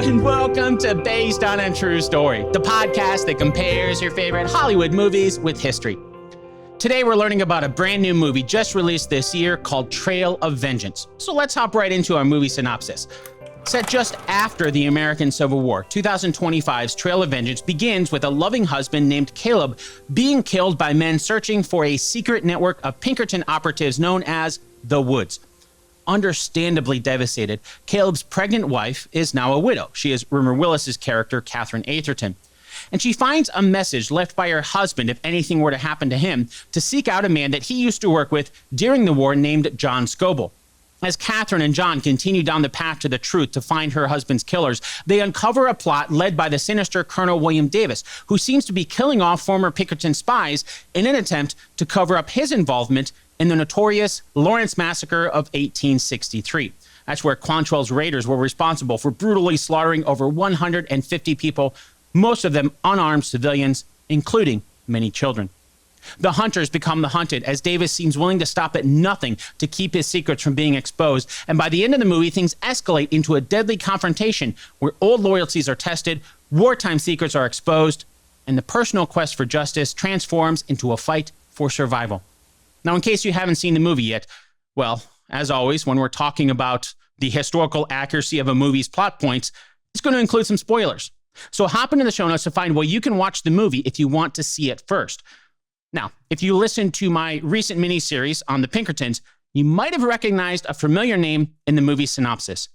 and welcome to Based on a True Story, the podcast that compares your favorite Hollywood movies with history. Today we're learning about a brand new movie just released this year called Trail of Vengeance. So let's hop right into our movie synopsis. Set just after the American Civil War, 2025's Trail of Vengeance begins with a loving husband named Caleb being killed by men searching for a secret network of Pinkerton operatives known as the Woods. Understandably devastated, Caleb's pregnant wife is now a widow. She is Rumor Willis's character, Catherine Atherton. And she finds a message left by her husband if anything were to happen to him to seek out a man that he used to work with during the war named John Scobell. As Catherine and John continue down the path to the truth to find her husband's killers, they uncover a plot led by the sinister Colonel William Davis, who seems to be killing off former Pinkerton spies in an attempt to cover up his involvement in the notorious Lawrence Massacre of 1863. That's where Quantrell's raiders were responsible for brutally slaughtering over 150 people, most of them unarmed civilians, including many children. The hunters become the hunted, as Davis seems willing to stop at nothing to keep his secrets from being exposed. And by the end of the movie, things escalate into a deadly confrontation where old loyalties are tested, wartime secrets are exposed, and the personal quest for justice transforms into a fight for survival. Now, in case you haven't seen the movie yet, well, as always, when we're talking about the historical accuracy of a movie's plot points, it's going to include some spoilers. So hop into the show notes to find where you can watch the movie if you want to see it first. Now, if you listened to my recent miniseries on the Pinkertons, you might have recognized a familiar name in the movie synopsis,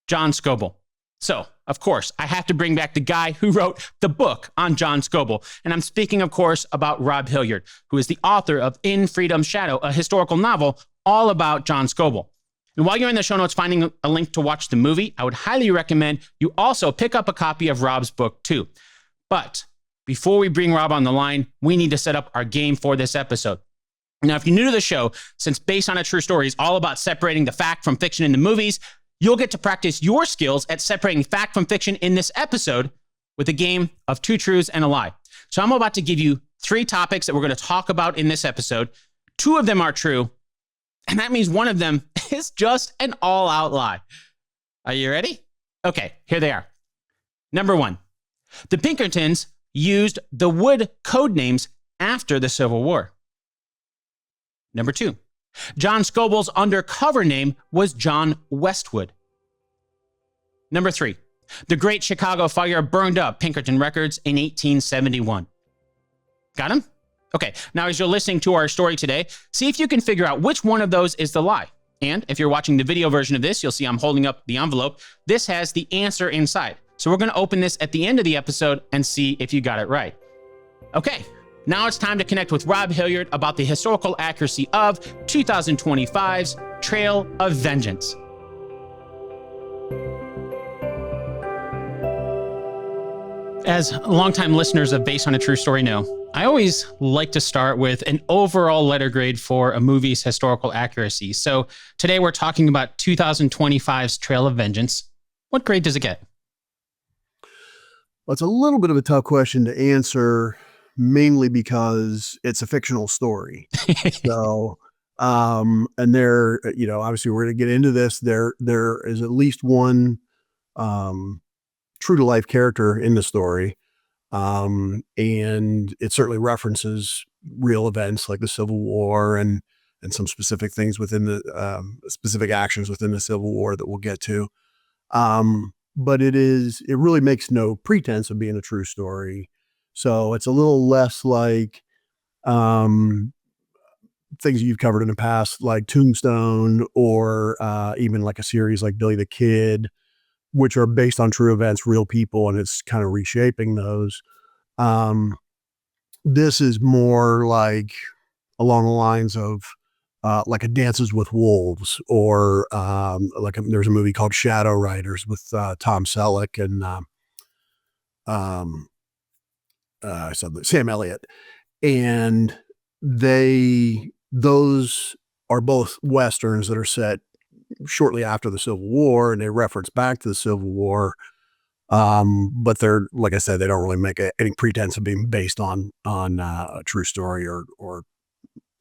John Scobell. So, of course, I have to bring back the guy who wrote the book on John Scobell. And I'm speaking, of course, about Rob Hilliard, who is the author of In Freedom's Shadow, a historical novel all about John Scobell. And while you're in the show notes finding a link to watch the movie, I would highly recommend you also pick up a copy of Rob's book too. But before we bring Rob on the line, we need to set up our game for this episode. Now, if you're new to the show, since Based on a True Story is all about separating the fact from fiction in the movies, you'll get to practice your skills at separating fact from fiction in this episode with a game of two truths and a lie. So I'm about to give you 3 topics that we're going to talk about in this episode. 2 of them are true, and that means one of them is just an all-out lie. Are you ready? Okay, here they are. Number 1, the Pinkertons used the Wood code names after the Civil War. Number 2, John Scobell's undercover name was John Westwood. Number 3, the Great Chicago Fire burned up Pinkerton Records in 1871. Got him? Okay, now as you're listening to our story today, see if you can figure out which one of those is the lie. And if you're watching the video version of this, you'll see I'm holding up the envelope. This has the answer inside. So we're going to open this at the end of the episode and see if you got it right. Okay. Now it's time to connect with Rob Hilliard about the historical accuracy of 2025's Trail of Vengeance. As longtime listeners of Based on a True Story know, I always like to start with an overall letter grade for a movie's historical accuracy. So today we're talking about 2025's Trail of Vengeance. What grade does it get? Well, it's a little bit of a tough question to answer, mainly because it's a fictional story. So, and there, obviously we're going to get into this. There is at least one true to life character in the story. And it certainly references real events like the Civil War and some specific things within the specific actions within the Civil War that we'll get to. But it really makes no pretense of being a true story. So it's a little less like things you've covered in the past, like Tombstone, or even like a series like Billy the Kid, which are based on true events, real people, and it's kind of reshaping those. This is more like along the lines of like a Dances with Wolves, or there's a movie called Shadow Riders with Tom Selleck and Sam Elliott, and those are both Westerns that are set shortly after the Civil War, and they reference back to the Civil War. But they're, like I said, they don't really make any pretense of being based on a true story or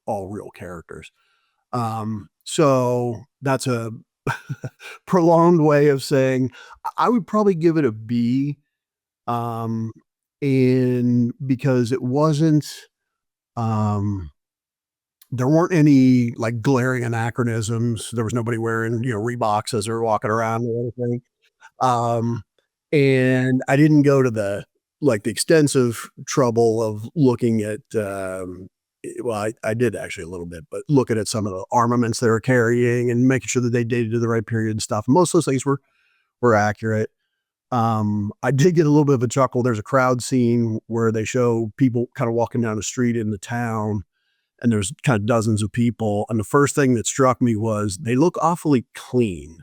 all real characters. So that's a prolonged way of saying I would probably give it a B. And because it wasn't, um, there weren't any like glaring anachronisms. There was nobody wearing, Reeboks as they're walking around or anything. Um, and I didn't go to the extensive trouble of looking at, well, I did actually a little bit, but looking at some of the armaments they were carrying and making sure that they dated to the right period and stuff. Most of those things were accurate. I did get a little bit of a chuckle. There's a crowd scene where they show people kind of walking down the street in the town, and there's kind of dozens of people. And the first thing that struck me was they look awfully clean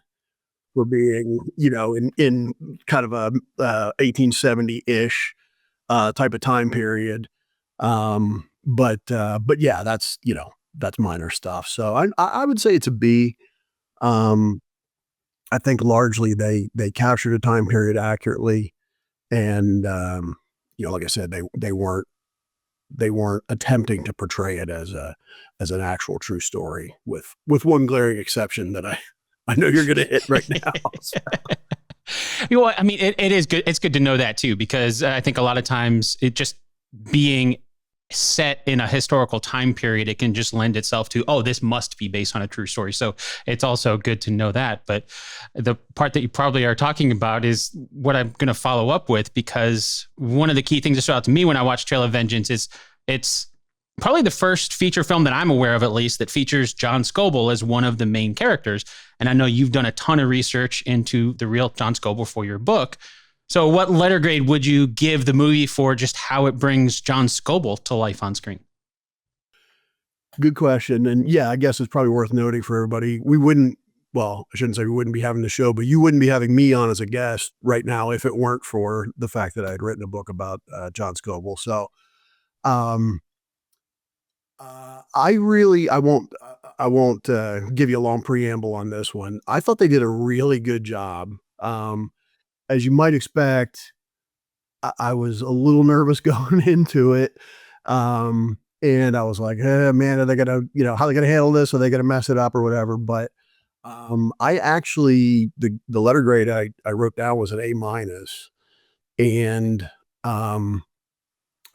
for being, in kind of a 1870-ish type of time period. But yeah, that's minor stuff. So I would say it's a B. I think largely they captured a time period accurately, and like I said, they weren't attempting to portray it as an actual true story, with one glaring exception that I know you're going to hit right now. So. I mean, it is good. It's good to know that too, because I think a lot of times it just being set in a historical time period, it can just lend itself to, oh, this must be based on a true story. So it's also good to know that. But the part that you probably are talking about is what I'm going to follow up with, because one of the key things that stood out to me when I watched Trail of Vengeance is it's probably the first feature film that I'm aware of, at least, that features John Scobell as one of the main characters. And I know you've done a ton of research into the real John Scobell for your book. So what letter grade would you give the movie for just how it brings John Scobell to life on screen? Good question. And yeah, I guess it's probably worth noting for everybody. I shouldn't say we wouldn't be having the show, but you wouldn't be having me on as a guest right now if it weren't for the fact that I had written a book about John Scobell. So I won't give you a long preamble on this one. I thought they did a really good job. As you might expect, I was a little nervous going into it. And I was like, man, are they gonna, how are they gonna handle this? Are they gonna mess it up or whatever? But I actually, the letter grade I wrote down was an A-. And I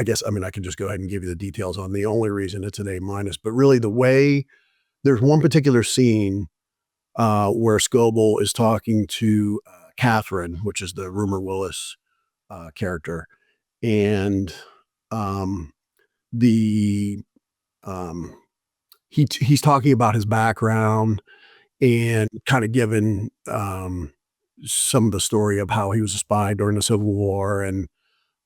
guess, I can just go ahead and give you the details on the only reason it's an A-, but really there's one particular scene where Scobell is talking to Catherine, which is the Rumor Willis character, and he's talking about his background and kind of giving some of the story of how he was a spy during the Civil War, and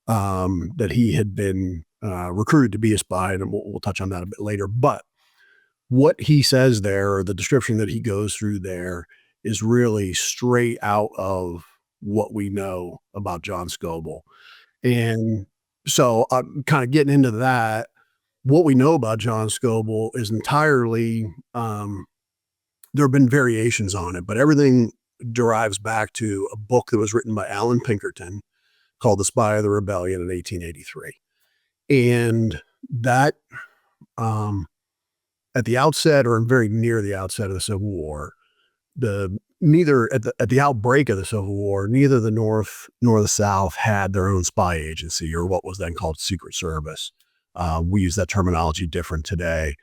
that he had been recruited to be a spy, and we'll touch on that a bit later. But what he says there, or the description that he goes through there, is really straight out of what we know about John Scobell. And so I'm kind of getting into that. What we know about John Scobell is entirely, there have been variations on it, but everything derives back to a book that was written by Alan Pinkerton called The Spy of the Rebellion in 1883. And that, at the outset, or very near the outset of the Civil War, neither at the outbreak of the Civil War, neither the North nor the South had their own spy agency, or what was then called Secret Service. We use that terminology different today.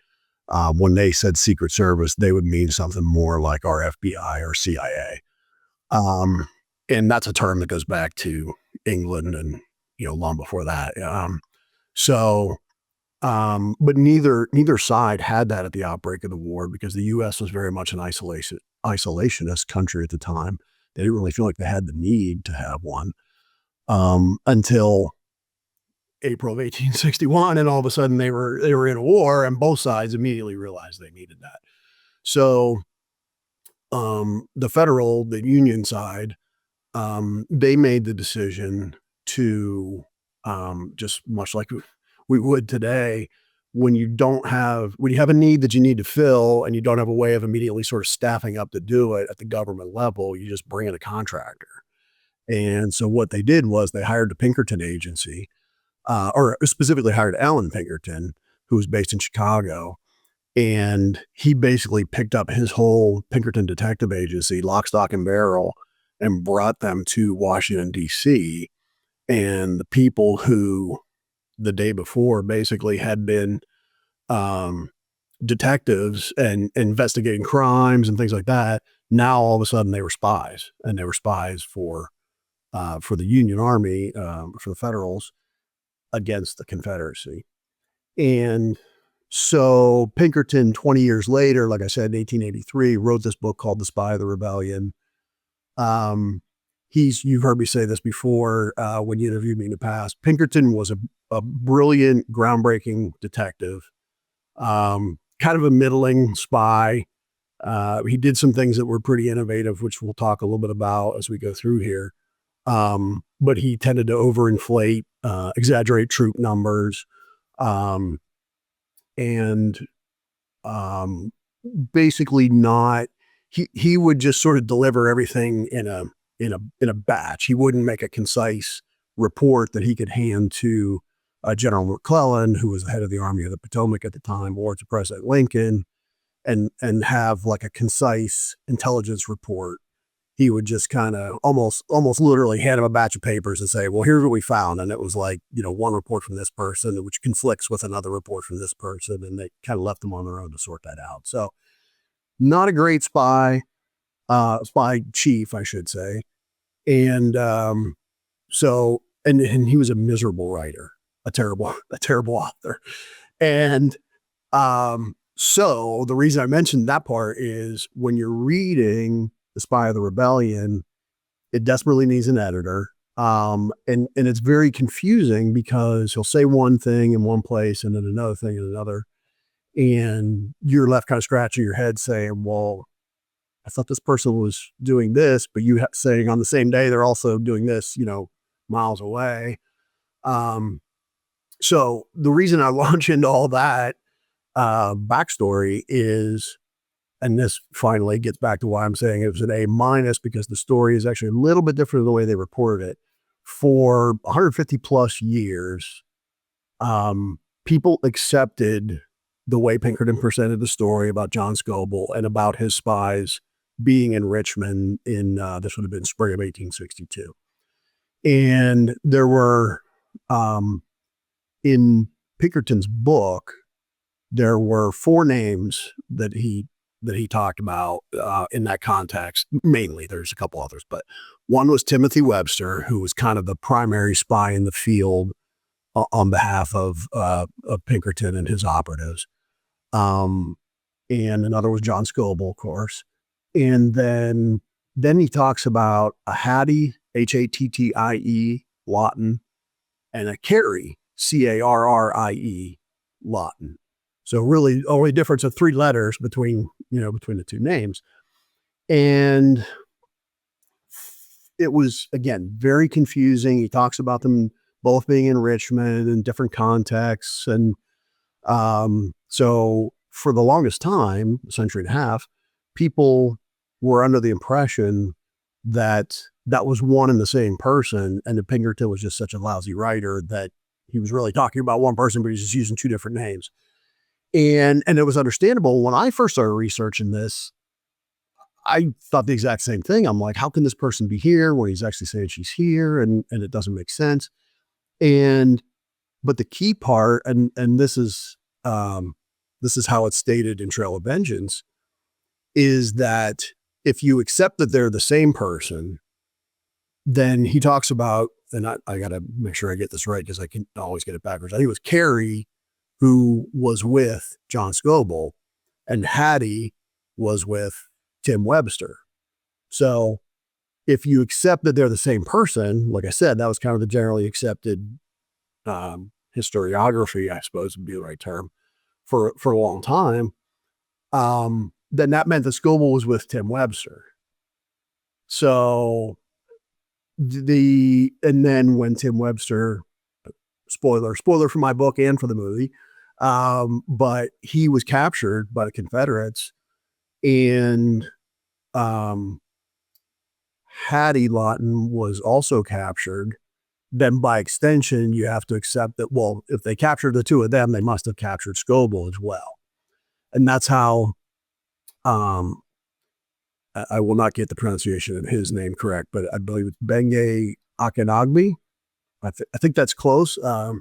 When they said Secret Service, they would mean something more like our FBI or CIA. And that's a term that goes back to England and, long before that. But neither side had that at the outbreak of the war, because the U.S. was very much an isolationist country at the time. They didn't really feel like they had the need to have one until April of 1861, and all of a sudden they were in a war, and both sides immediately realized they needed that. So the Union side, they made the decision to just much like we would today, when you have a need that you need to fill and you don't have a way of immediately sort of staffing up to do it at the government level, you just bring in a contractor. And so what they did was they hired the Pinkerton agency, or specifically hired Alan Pinkerton, who was based in Chicago. And he basically picked up his whole Pinkerton detective agency, lock, stock, and barrel, and brought them to Washington, D.C. And the people who the day before basically had been detectives and investigating crimes and things like that, now all of a sudden they were spies, and they were spies for the Union Army, for the Federals against the Confederacy. And so Pinkerton, 20 years later, like I said, in 1883, wrote this book called The Spy of the Rebellion. You've heard me say this before when you interviewed me in the past. Pinkerton was a brilliant, groundbreaking detective, kind of a middling spy. He did some things that were pretty innovative, which we'll talk a little bit about as we go through here. But he tended to overinflate, exaggerate troop numbers, and basically not. He would just sort of deliver everything in a batch. He wouldn't make a concise report that he could hand to General McClellan, who was the head of the Army of the Potomac at the time, or to President Lincoln, and have like a concise intelligence report. He would just kind of almost literally hand him a batch of papers and say, well, here's what we found. And it was like, one report from this person, which conflicts with another report from this person. And they kind of left them on their own to sort that out. So not a great spy chief, I should say. And so he was a miserable writer, a terrible author. And so the reason I mentioned that part is when you're reading The Spy of the Rebellion, it desperately needs an editor. And it's very confusing because he'll say one thing in one place and then another thing in another. And you're left kind of scratching your head saying, well, I thought this person was doing this, but you saying on the same day, they're also doing this, miles away. So the reason I launch into all that backstory is, and this finally gets back to why I'm saying it was an A-, because the story is actually a little bit different than the way they reported it. For 150 plus years, people accepted the way Pinkerton presented the story about John Scobell and about his spies being in Richmond in, this would have been spring of 1862. And there were, in Pinkerton's book, there were 4 names that he talked about in that context. Mainly, there's a couple others, but one was Timothy Webster, who was kind of the primary spy in the field on behalf of Pinkerton and his operatives. And another was John Scobell, of course. And then he talks about a Hattie, Hattie, Lawton, and a Carrie, Carrie, Lawton. So really only difference of 3 letters between the 2 names. And it was, again, very confusing. He talks about them both being in Richmond in different contexts. And so for the longest time, a century and a half, people were under the impression that was one and the same person. And that Pinkerton was just such a lousy writer that he was really talking about one person, but he's just using 2 different names. And it was understandable. When I first started researching this, I thought the exact same thing. I'm like, how can this person be here when he's actually saying she's here? And it doesn't make sense. But the key part, and this is how it's stated in Trail of Vengeance, is that if you accept that they're the same person, then he talks about, and I got to make sure I get this right because I can always get it backwards. I think it was Carrie who was with John Scobell, and Hattie was with Tim Webster. So if you accept that they're the same person, like I said, that was kind of the generally accepted historiography, I suppose would be the right term, for a long time, then that meant that Scobell was with Tim Webster. So and then when Tim Webster, spoiler for my book and for the movie, but he was captured by the Confederates, and Hattie Lawton was also captured, then by extension, you have to accept that, well, if they captured the 2 of them, they must have captured Scobell as well. And that's how I will not get the pronunciation of his name correct, but I believe it's Gbenga Akinnagbe. I think that's close. A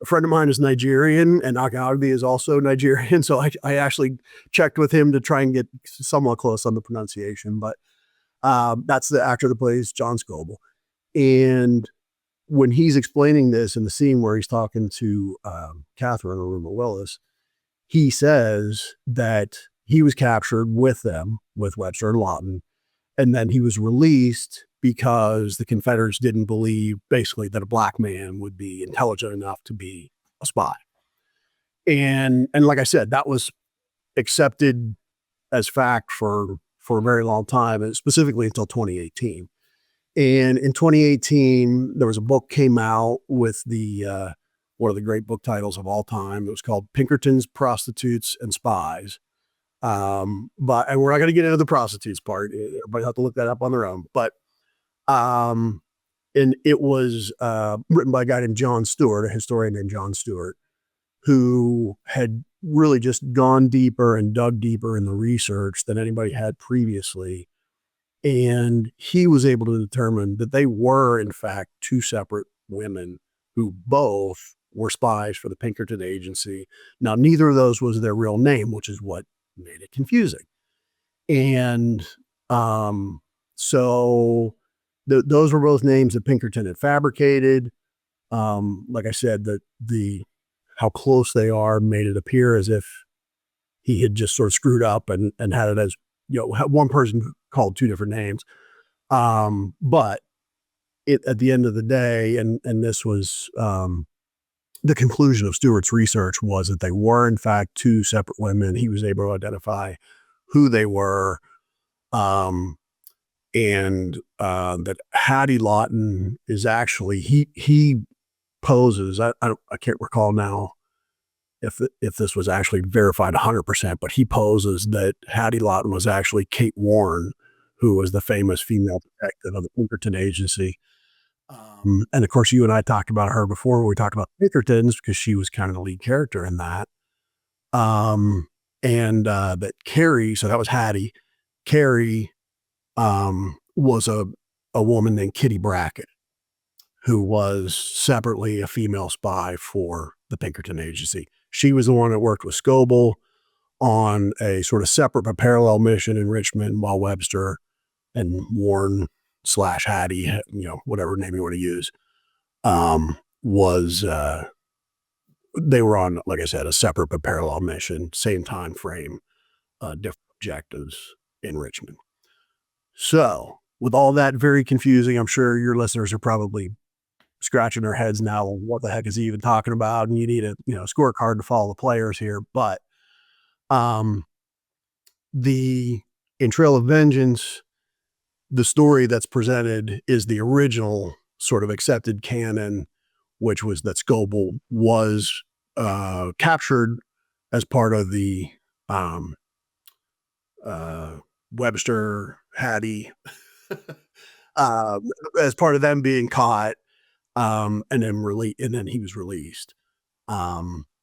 friend of mine is Nigerian, and Akinnagbe is also Nigerian. So I actually checked with him to try and get somewhat close on the pronunciation. But that's the actor that plays John Scobell. And when he's explaining this in the scene where he's talking to Catherine or Rumor Willis, he says that he was captured with them, with Webster and Lawton, and then he was released because the Confederates didn't believe basically that a black man would be intelligent enough to be a spy. And like I said, that was accepted as fact for a very long time, and specifically until 2018. And in 2018, there was a book came out with the one of the great book titles of all time. It was called Pinkerton's Prostitutes and Spies. And we're not going to get into the prostitutes part. Everybody have to look that up on their own. But and it was written by a guy named John Stewart, a historian named John Stewart, who had really just gone deeper and dug deeper in the research than anybody had previously. And he was able to determine that they were, in fact, two separate women who both were spies for the Pinkerton agency. Now, neither of those was their real name, which is what made it confusing. And so those were both names that Pinkerton had fabricated. Like I said, how close they are made it appear as if he had just sort of screwed up and had it as, one person called two different names. But at the end of the day, and this was the conclusion of Stewart's research, was that they were in fact two separate women. He was able to identify who they were, and that Hattie Lawton is actually, he poses, I can't recall now if this was actually verified 100%, but he poses that Hattie Lawton was actually Kate Warren, who was the famous female detective of the Pinkerton agency. And of course, you and I talked about her before when we talked about Pinkertons, because she was kind of the lead character in that. That Carrie, so that was Hattie. Carrie was a woman named Kitty Brackett, who was separately a female spy for the Pinkerton agency. She was the one that worked with Scobell on a sort of separate but parallel mission in Richmond, while Webster and Warren / Hattie, whatever name you want to use, they were on, like I said, a separate but parallel mission, same time frame, different objectives in Richmond. So with all that very confusing, I'm sure your listeners are probably scratching their heads now. What the heck is he even talking about? And you need a scorecard to follow the players here. But in Trail of Vengeance, the story that's presented is the original sort of accepted canon, which was that Scobell was captured as part of the Webster, Hattie, as part of them being caught, and then he was released.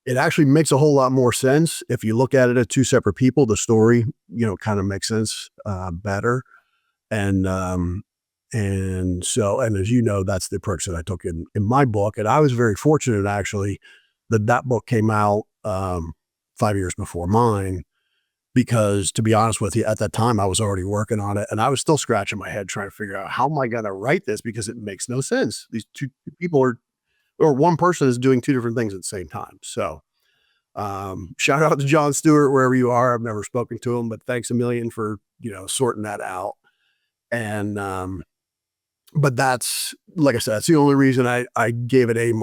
It actually makes a whole lot more sense if you look at it as two separate people. The story, kind of makes sense better. And as you know, that's the approach that I took in my book. And I was very fortunate, actually, that book came out 5 years before mine, because, to be honest with you, at that time I was already working on it, and I was still scratching my head trying to figure out, how am I going to write this, because it makes no sense. These two people or one person is doing two different things at the same time. So shout out to John Stewart, wherever you are. I've never spoken to him, but thanks a million for sorting that out. And but that's, like I said, that's the only reason I gave it A-,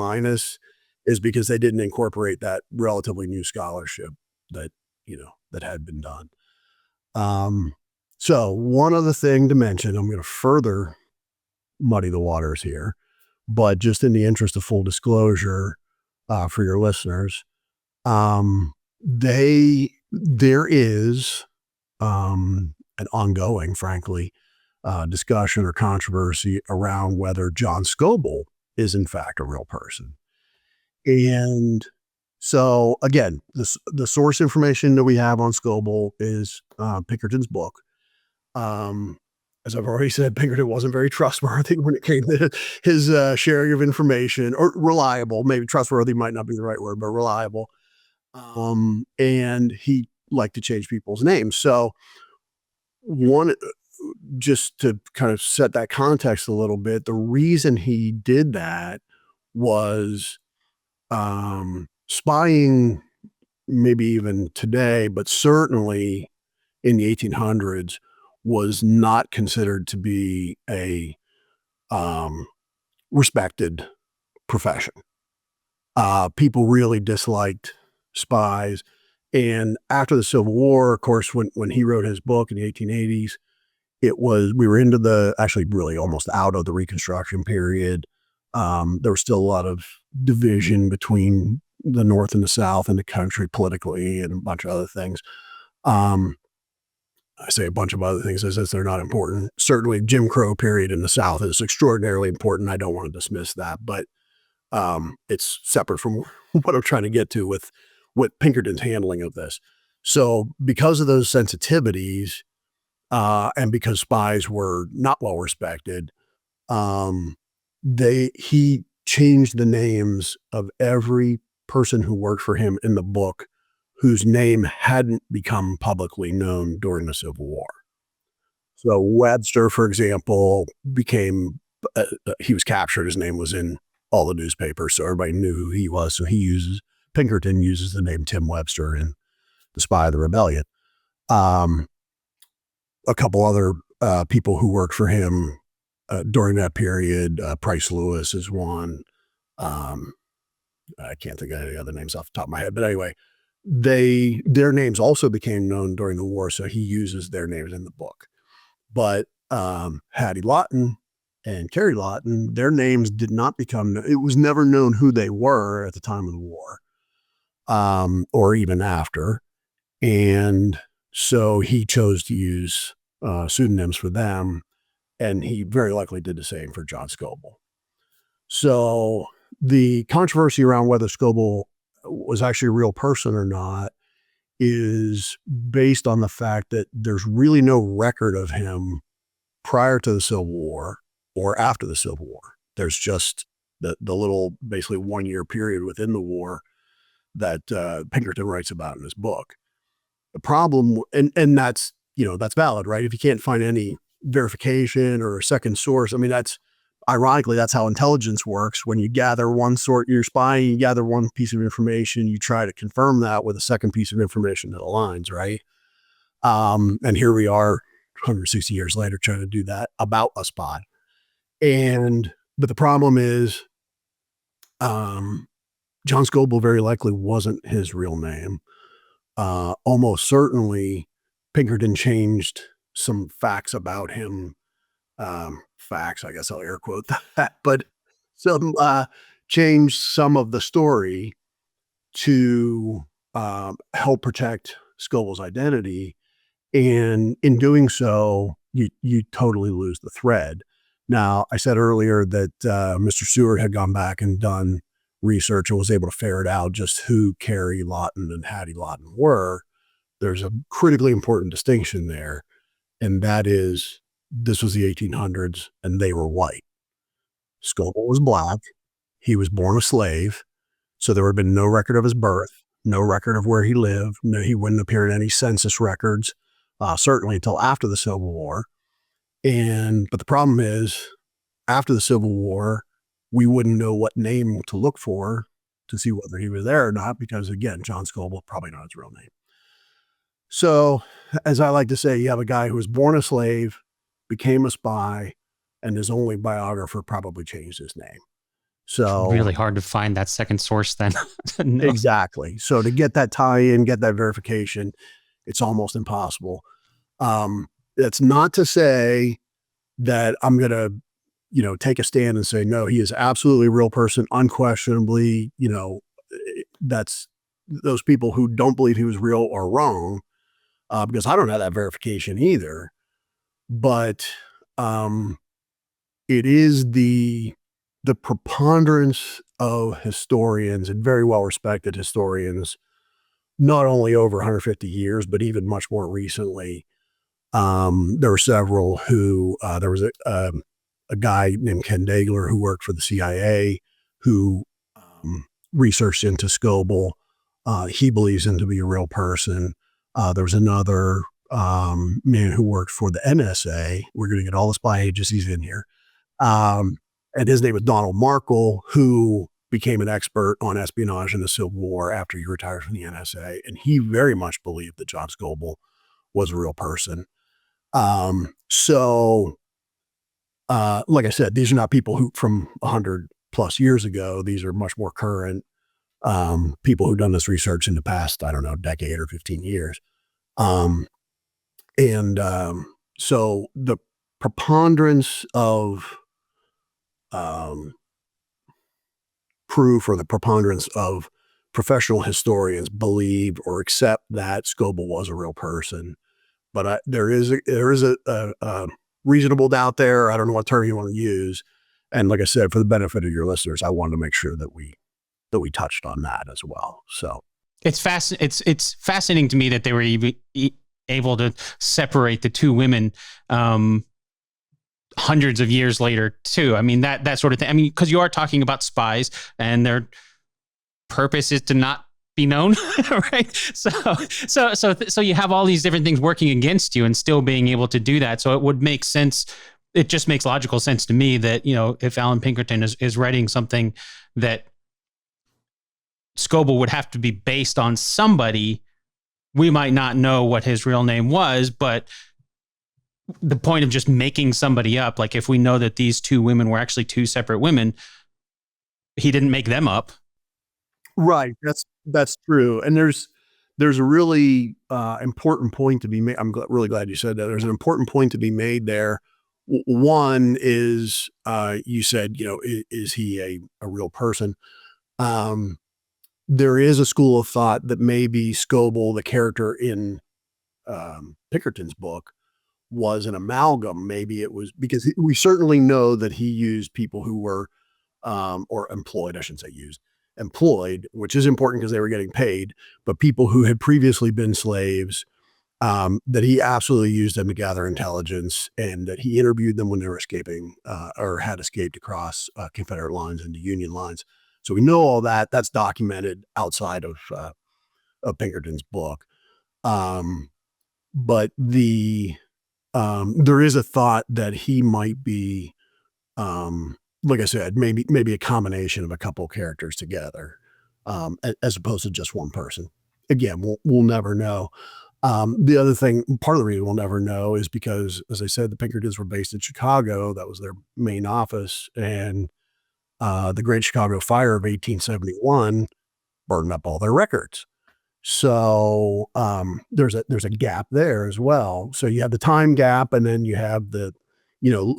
is because they didn't incorporate that relatively new scholarship that that had been done. So one other thing to mention, I'm going to further muddy the waters here, but just in the interest of full disclosure for your listeners, there is an ongoing, frankly, discussion or controversy around whether John Scobell is in fact a real person. And so again, the source information that we have on Scobell is Pinkerton's book. As I've already said, Pinkerton wasn't very trustworthy when it came to his sharing of information, or reliable. Maybe trustworthy might not be the right word, but reliable. And he liked to change people's names. So one, just to kind of set that context a little bit, the reason he did that was spying, maybe even today, but certainly in the 1800s, was not considered to be a respected profession. People really disliked spies. And after the Civil War, of course, when he wrote his book in the 1880s, we were into actually really almost out of the Reconstruction period. There was still a lot of division between the North and the South in the country politically, and a bunch of other things. I say a bunch of other things as if they're not important. Certainly Jim Crow period in the South is extraordinarily important. I don't want to dismiss that, but it's separate from what I'm trying to get to with Pinkerton's handling of this. So because of those sensitivities, and because spies were not well respected, he changed the names of every person who worked for him in the book whose name hadn't become publicly known during the Civil War. So Webster, for example, he was captured. His name was in all the newspapers, so everybody knew who he was. So Pinkerton uses the name Tim Webster in The Spy of the Rebellion. A couple other people who worked for him during that period, Price Lewis is one. I can't think of any other names off the top of my head, but anyway, their names also became known during the war, so he uses their names in the book. But Hattie Lawton and Carrie Lawton, their names did not become, it was never known who they were at the time of the war, or even after. And so he chose to use pseudonyms for them, and he very likely did the same for John Scobell. So the controversy around whether Scobell was actually a real person or not is based on the fact that there's really no record of him prior to the Civil War or after the Civil War. There's just the little, basically 1 year period within the war that Pinkerton writes about in his book. The problem, and that's valid, right? If you can't find any verification or a second source, I mean, ironically, that's how intelligence works. When you gather you're spying, you gather one piece of information, you try to confirm that with a second piece of information that aligns, right? And here we are 160 years later trying to do that about a spy. But the problem is, John Scobell very likely wasn't his real name. Almost certainly Pinkerton changed some facts about him. Facts, I guess I'll air quote that, but changed some of the story to help protect Scobell's identity. And in doing so, you totally lose the thread. Now, I said earlier that Mr. Seward had gone back and done research and was able to ferret out just who Carrie Lawton and Hattie Lawton were. There's a critically important distinction there, and that is this was the 1800s and they were white. Scobell was black. He was born a slave, so there would have been no record of his birth, no record of where he lived. No, he wouldn't appear in any census records, certainly until after the Civil War. But the problem is, after the Civil War, we wouldn't know what name to look for to see whether he was there or not, because again, John Scobell, probably not his real name. So, as I like to say, you have a guy who was born a slave, became a spy, and his only biographer probably changed his name. So it's really hard to find that second source then. No. Exactly. So to get that tie-in, get that verification, it's almost impossible. That's not to say that I'm going to, take a stand and say, no, he is absolutely a real person, unquestionably. That's those people who don't believe he was real are wrong, because I don't have that verification either. But it is the preponderance of historians, and very well-respected historians, not only over 150 years, but even much more recently, There were several who, there was a guy named Ken Dagler who worked for the CIA who researched into Scobell. He believes him to be a real person. There was another man who worked for the NSA. We're going to get all the spy agencies in here. And his name was Donald Markle, who became an expert on espionage in the Civil War after he retired from the NSA. And he very much believed that John Scobell was a real person. Like I said, these are not people who from 100 plus years ago. These are much more current people who've done this research in the past, I don't know, decade or 15 years. So the preponderance of proof, or the preponderance of professional historians believe or accept that Scobell was a real person. But there is a reasonable doubt there. I don't know what term you want to use. And like I said, for the benefit of your listeners, I wanted to make sure that we touched on that as well. So it's fascinating to me that they were able to separate the two women hundreds of years later too. I mean, that sort of thing. I mean, because you are talking about spies and their purpose is to not be known, right? So you have all these different things working against you and still being able to do that. So it would make sense. It just makes logical sense to me that, if Alan Pinkerton is writing something, that Scobell would have to be based on somebody. We might not know what his real name was, but the point of just making somebody up, like if we know that these two women were actually two separate women, he didn't make them up. Right. That's true. And there's a really important point to be made. I'm really glad you said that. There's an important point to be made there. One is, you said, is he a real person? There is a school of thought that maybe Scobell, the character in Pinkerton's book, was an amalgam. Maybe it was because we certainly know that he used people who were, or employed, I shouldn't say used, employed, which is important because they were getting paid, but people who had previously been slaves, that he absolutely used them to gather intelligence, and that he interviewed them when they were escaping, or had escaped across Confederate lines into Union lines. So we know all that. That's documented outside of Pinkerton's book. But there is a thought that he might be, like I said, maybe a combination of a couple of characters together, as opposed to just one person. Again, we'll never know. The other thing, part of the reason we'll never know is because, as I said, the Pinkertons were based in Chicago. That was their main office. And the Great Chicago Fire of 1871 burned up all their records. So there's a gap there as well. So you have the time gap, and then you have the,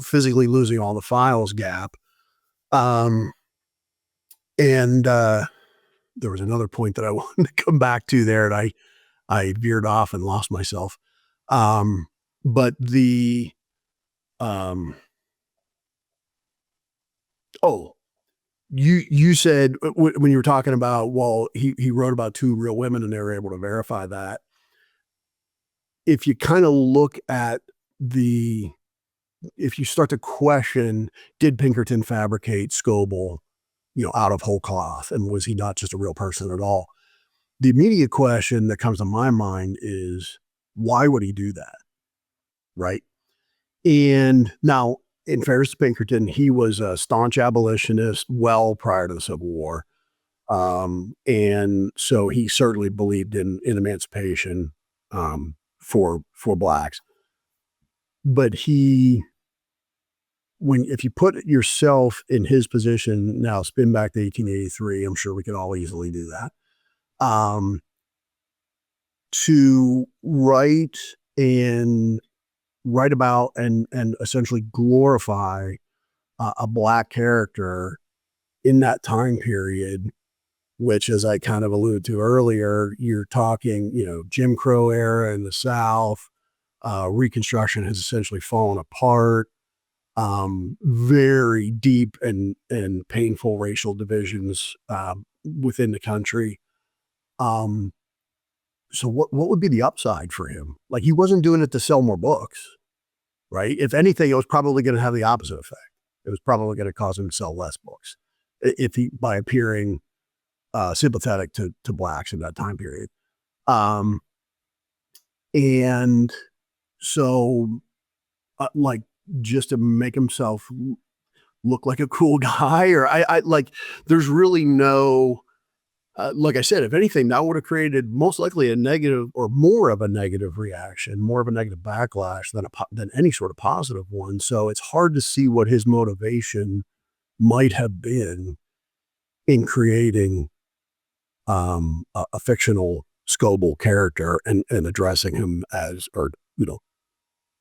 physically losing all the files gap. And there was another point that I wanted to come back to there, and I veered off and lost myself. But the you said when you were talking about, well, he wrote about two real women and they were able to verify that. If you kind of look at if you start to question, did Pinkerton fabricate Scobell, out of whole cloth? And was he not just a real person at all? The immediate question that comes to my mind is, why would he do that? Right. And now, in fairness to Pinkerton, he was a staunch abolitionist well prior to the Civil War. And so he certainly believed in emancipation for blacks. But if you put yourself in his position, now spin back to 1883, I'm sure we could all easily do that. To write about and essentially glorify a black character in that time period, which, as I kind of alluded to earlier, you're talking, Jim Crow era in the South, Reconstruction has essentially fallen apart, very deep and painful racial divisions within the country. So what would be the upside for him? Like, he wasn't doing it to sell more books, right? If anything, it was probably going to have the opposite effect. It was probably going to cause him to sell less books if he, by appearing sympathetic to blacks in that time period. And so, like, just to make himself look like a cool guy, or I like, there's really no, like I said, if anything, that would have created most likely a negative or more of a negative reaction, more of a negative backlash than any sort of positive one. So it's hard to see what his motivation might have been in creating a fictional Scobell character and addressing him as, or,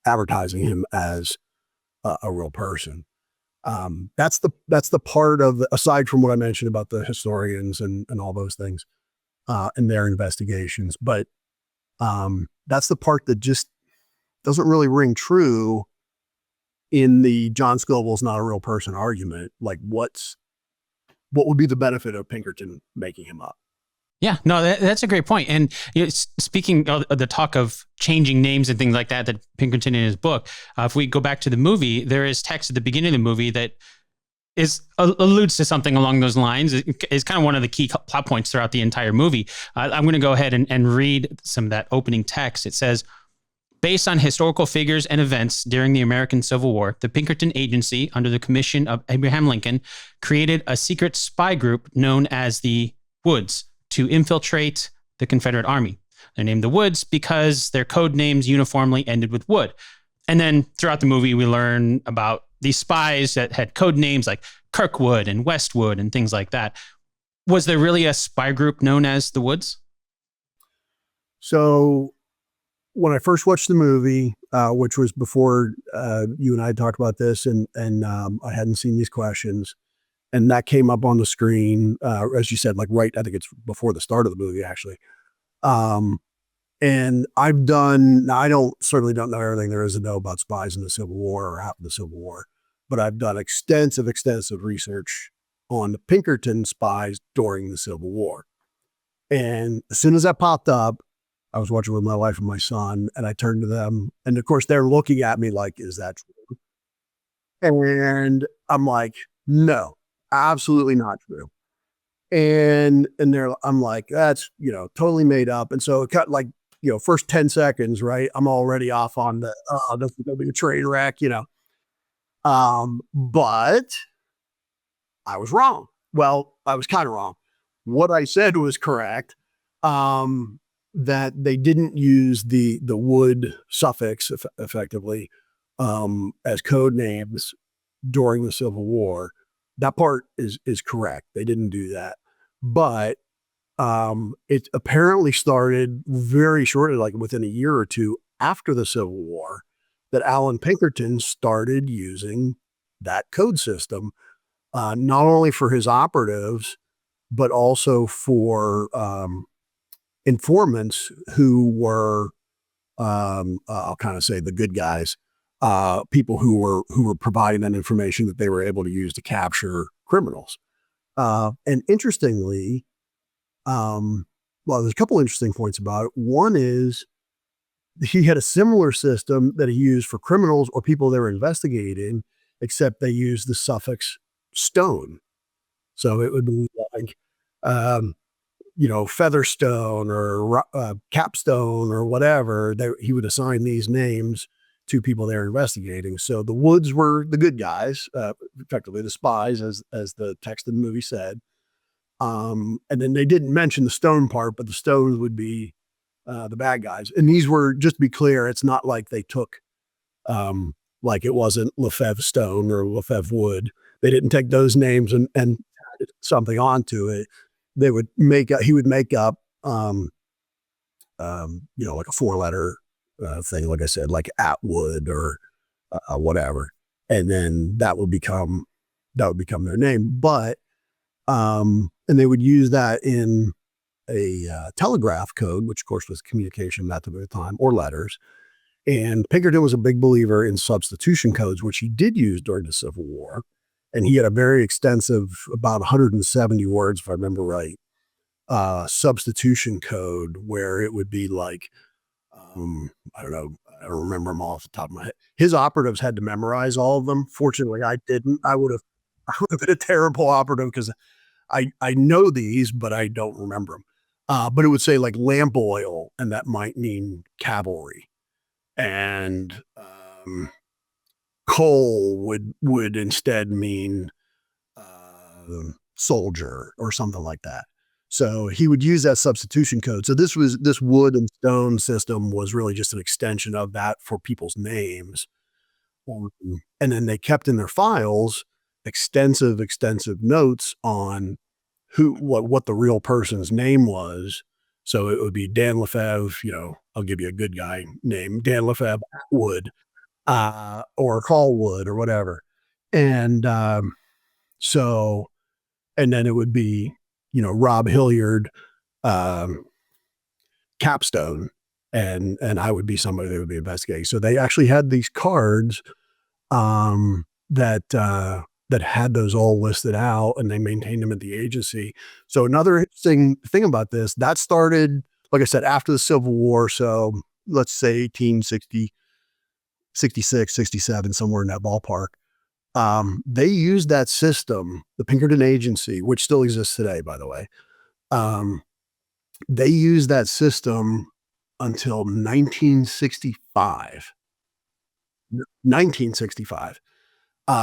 advertising him as a real person. That's the part of, aside from what I mentioned about the historians and all those things and their investigations, but that's the part that just doesn't really ring true in the John Scobell's not a real person argument. Like, what would be the benefit of Pinkerton making him up? Yeah, no, that's a great point. And speaking of the talk of changing names and things like that Pinkerton in his book, if we go back to the movie, there is text at the beginning of the movie that alludes to something along those lines. It is kind of one of the key plot points throughout the entire movie. I'm going to go ahead and read some of that opening text. It says, based on historical figures and events during the American Civil War, the Pinkerton Agency, under the commission of Abraham Lincoln, created a secret spy group known as the Woods to infiltrate the Confederate Army. They're named the Woods because their code names uniformly ended with Wood. And then throughout the movie, we learn about these spies that had code names like Kirkwood and Westwood and things like that. Was there really a spy group known as the Woods? So when I first watched the movie, which was before you and I talked about this, and I hadn't seen these questions, and that came up on the screen, as you said, like right, I think it's before the start of the movie, actually. And I certainly don't know everything there is to know about spies in the Civil War or half of the Civil War, but I've done extensive research on the Pinkerton spies during the Civil War. And as soon as that popped up, I was watching with my wife and my son, and I turned to them, and of course they're looking at me like, is that true? And I'm like, no, absolutely not true. And I'm like, that's, totally made up. And so it cut like, first 10 seconds, right? I'm already off on the, this is going to be a train wreck, but I was wrong. Well, I was kind of wrong. What I said was correct. That they didn't use the Wood suffix effectively as code names during the Civil War. That part is correct. They didn't do that. But it apparently started very shortly, like within a year or two after the Civil War, that Alan Pinkerton started using that code system, not only for his operatives, but also for informants who were, I'll kind of say the good guys, people who were providing that information that they were able to use to capture criminals. And interestingly, well, there's a couple interesting points about it. One is he had a similar system that he used for criminals or people they were investigating, except they used the suffix stone. So it would be like, Featherstone or Capstone or whatever. He would assign these names to people they were investigating. So the Woods were the good guys, effectively the spies, as the text of the movie said. And then they didn't mention the stone part, but the stones would be the bad guys. And these were, just to be clear, it's not like they took, like it wasn't Lefebvre Stone or Lefebvre Wood. They didn't take those names and added something onto it. He would make up, like a 4-letter thing, like I said, like Atwood or whatever. And then that would become their name. But, and they would use that in a telegraph code, which of course was communication method at the time, or letters. And Pinkerton was a big believer in substitution codes, which he did use during the Civil War. And he had a very extensive, about 170 words, if I remember right, substitution code where it would be like, I don't know, I don't remember them all off the top of my head. His operatives had to memorize all of them. Fortunately, I didn't. I would have been a terrible operative because I know these, but I don't remember them. But it would say like lamp oil, and that might mean cavalry. And coal would instead mean soldier or something like that. So he would use that substitution code. So this wood and stone system was really just an extension of that for people's names. And then they kept in their files extensive notes on what the real person's name was. So it would be Dan Lefebvre, I'll give you a good guy name, Dan Lefebvre Wood, or Carl Wood or whatever. And and then it would be, Rob Hilliard, capstone, and I would be somebody that would be investigating. So they actually had these cards that had those all listed out, and they maintained them at the agency. So another interesting thing about this, that started, like I said, after the Civil War. So let's say 1860, 66, 67, somewhere in that ballpark. They used that system, the Pinkerton Agency, which still exists today, by the way. They used that system until 1965. 1965.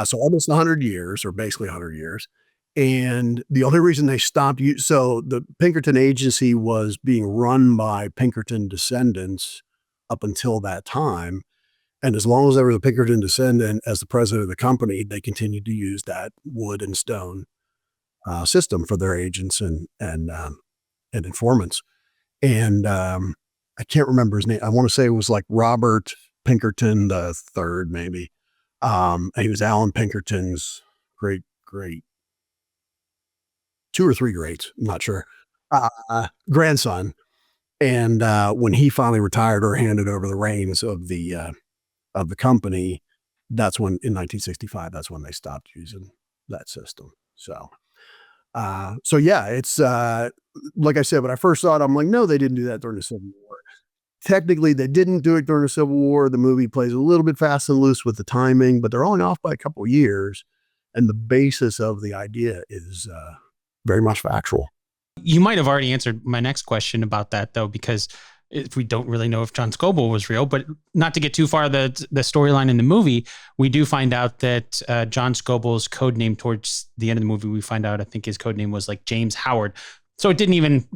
So almost 100 years, or basically 100 years. And the only reason they stopped so the Pinkerton Agency was being run by Pinkerton descendants up until that time. And as long as there was a Pinkerton descendant as the president of the company, they continued to use that wood and stone system for their agents and informants. And I can't remember his name. I want to say it was like Robert Pinkerton the third, maybe. He was Alan Pinkerton's great, 2 or 3 greats, I'm not sure, grandson. And when he finally retired or handed over the reins of the company, that's when, in 1965, that's when they stopped using that system. So yeah, it's like I said, when I first saw it, I'm like, no, they didn't do that during the Civil War. Technically, they didn't do it during the Civil War. The movie plays a little bit fast and loose with the timing, but they're only off by a couple of years. And the basis of the idea is very much factual. You might have already answered my next question about that, though, because if we don't really know if John Scobell was real, but not to get too far the storyline in the movie, we do find out that John Scobell's code name towards the end of the movie, we find out, I think his code name was like James Howard. So it didn't even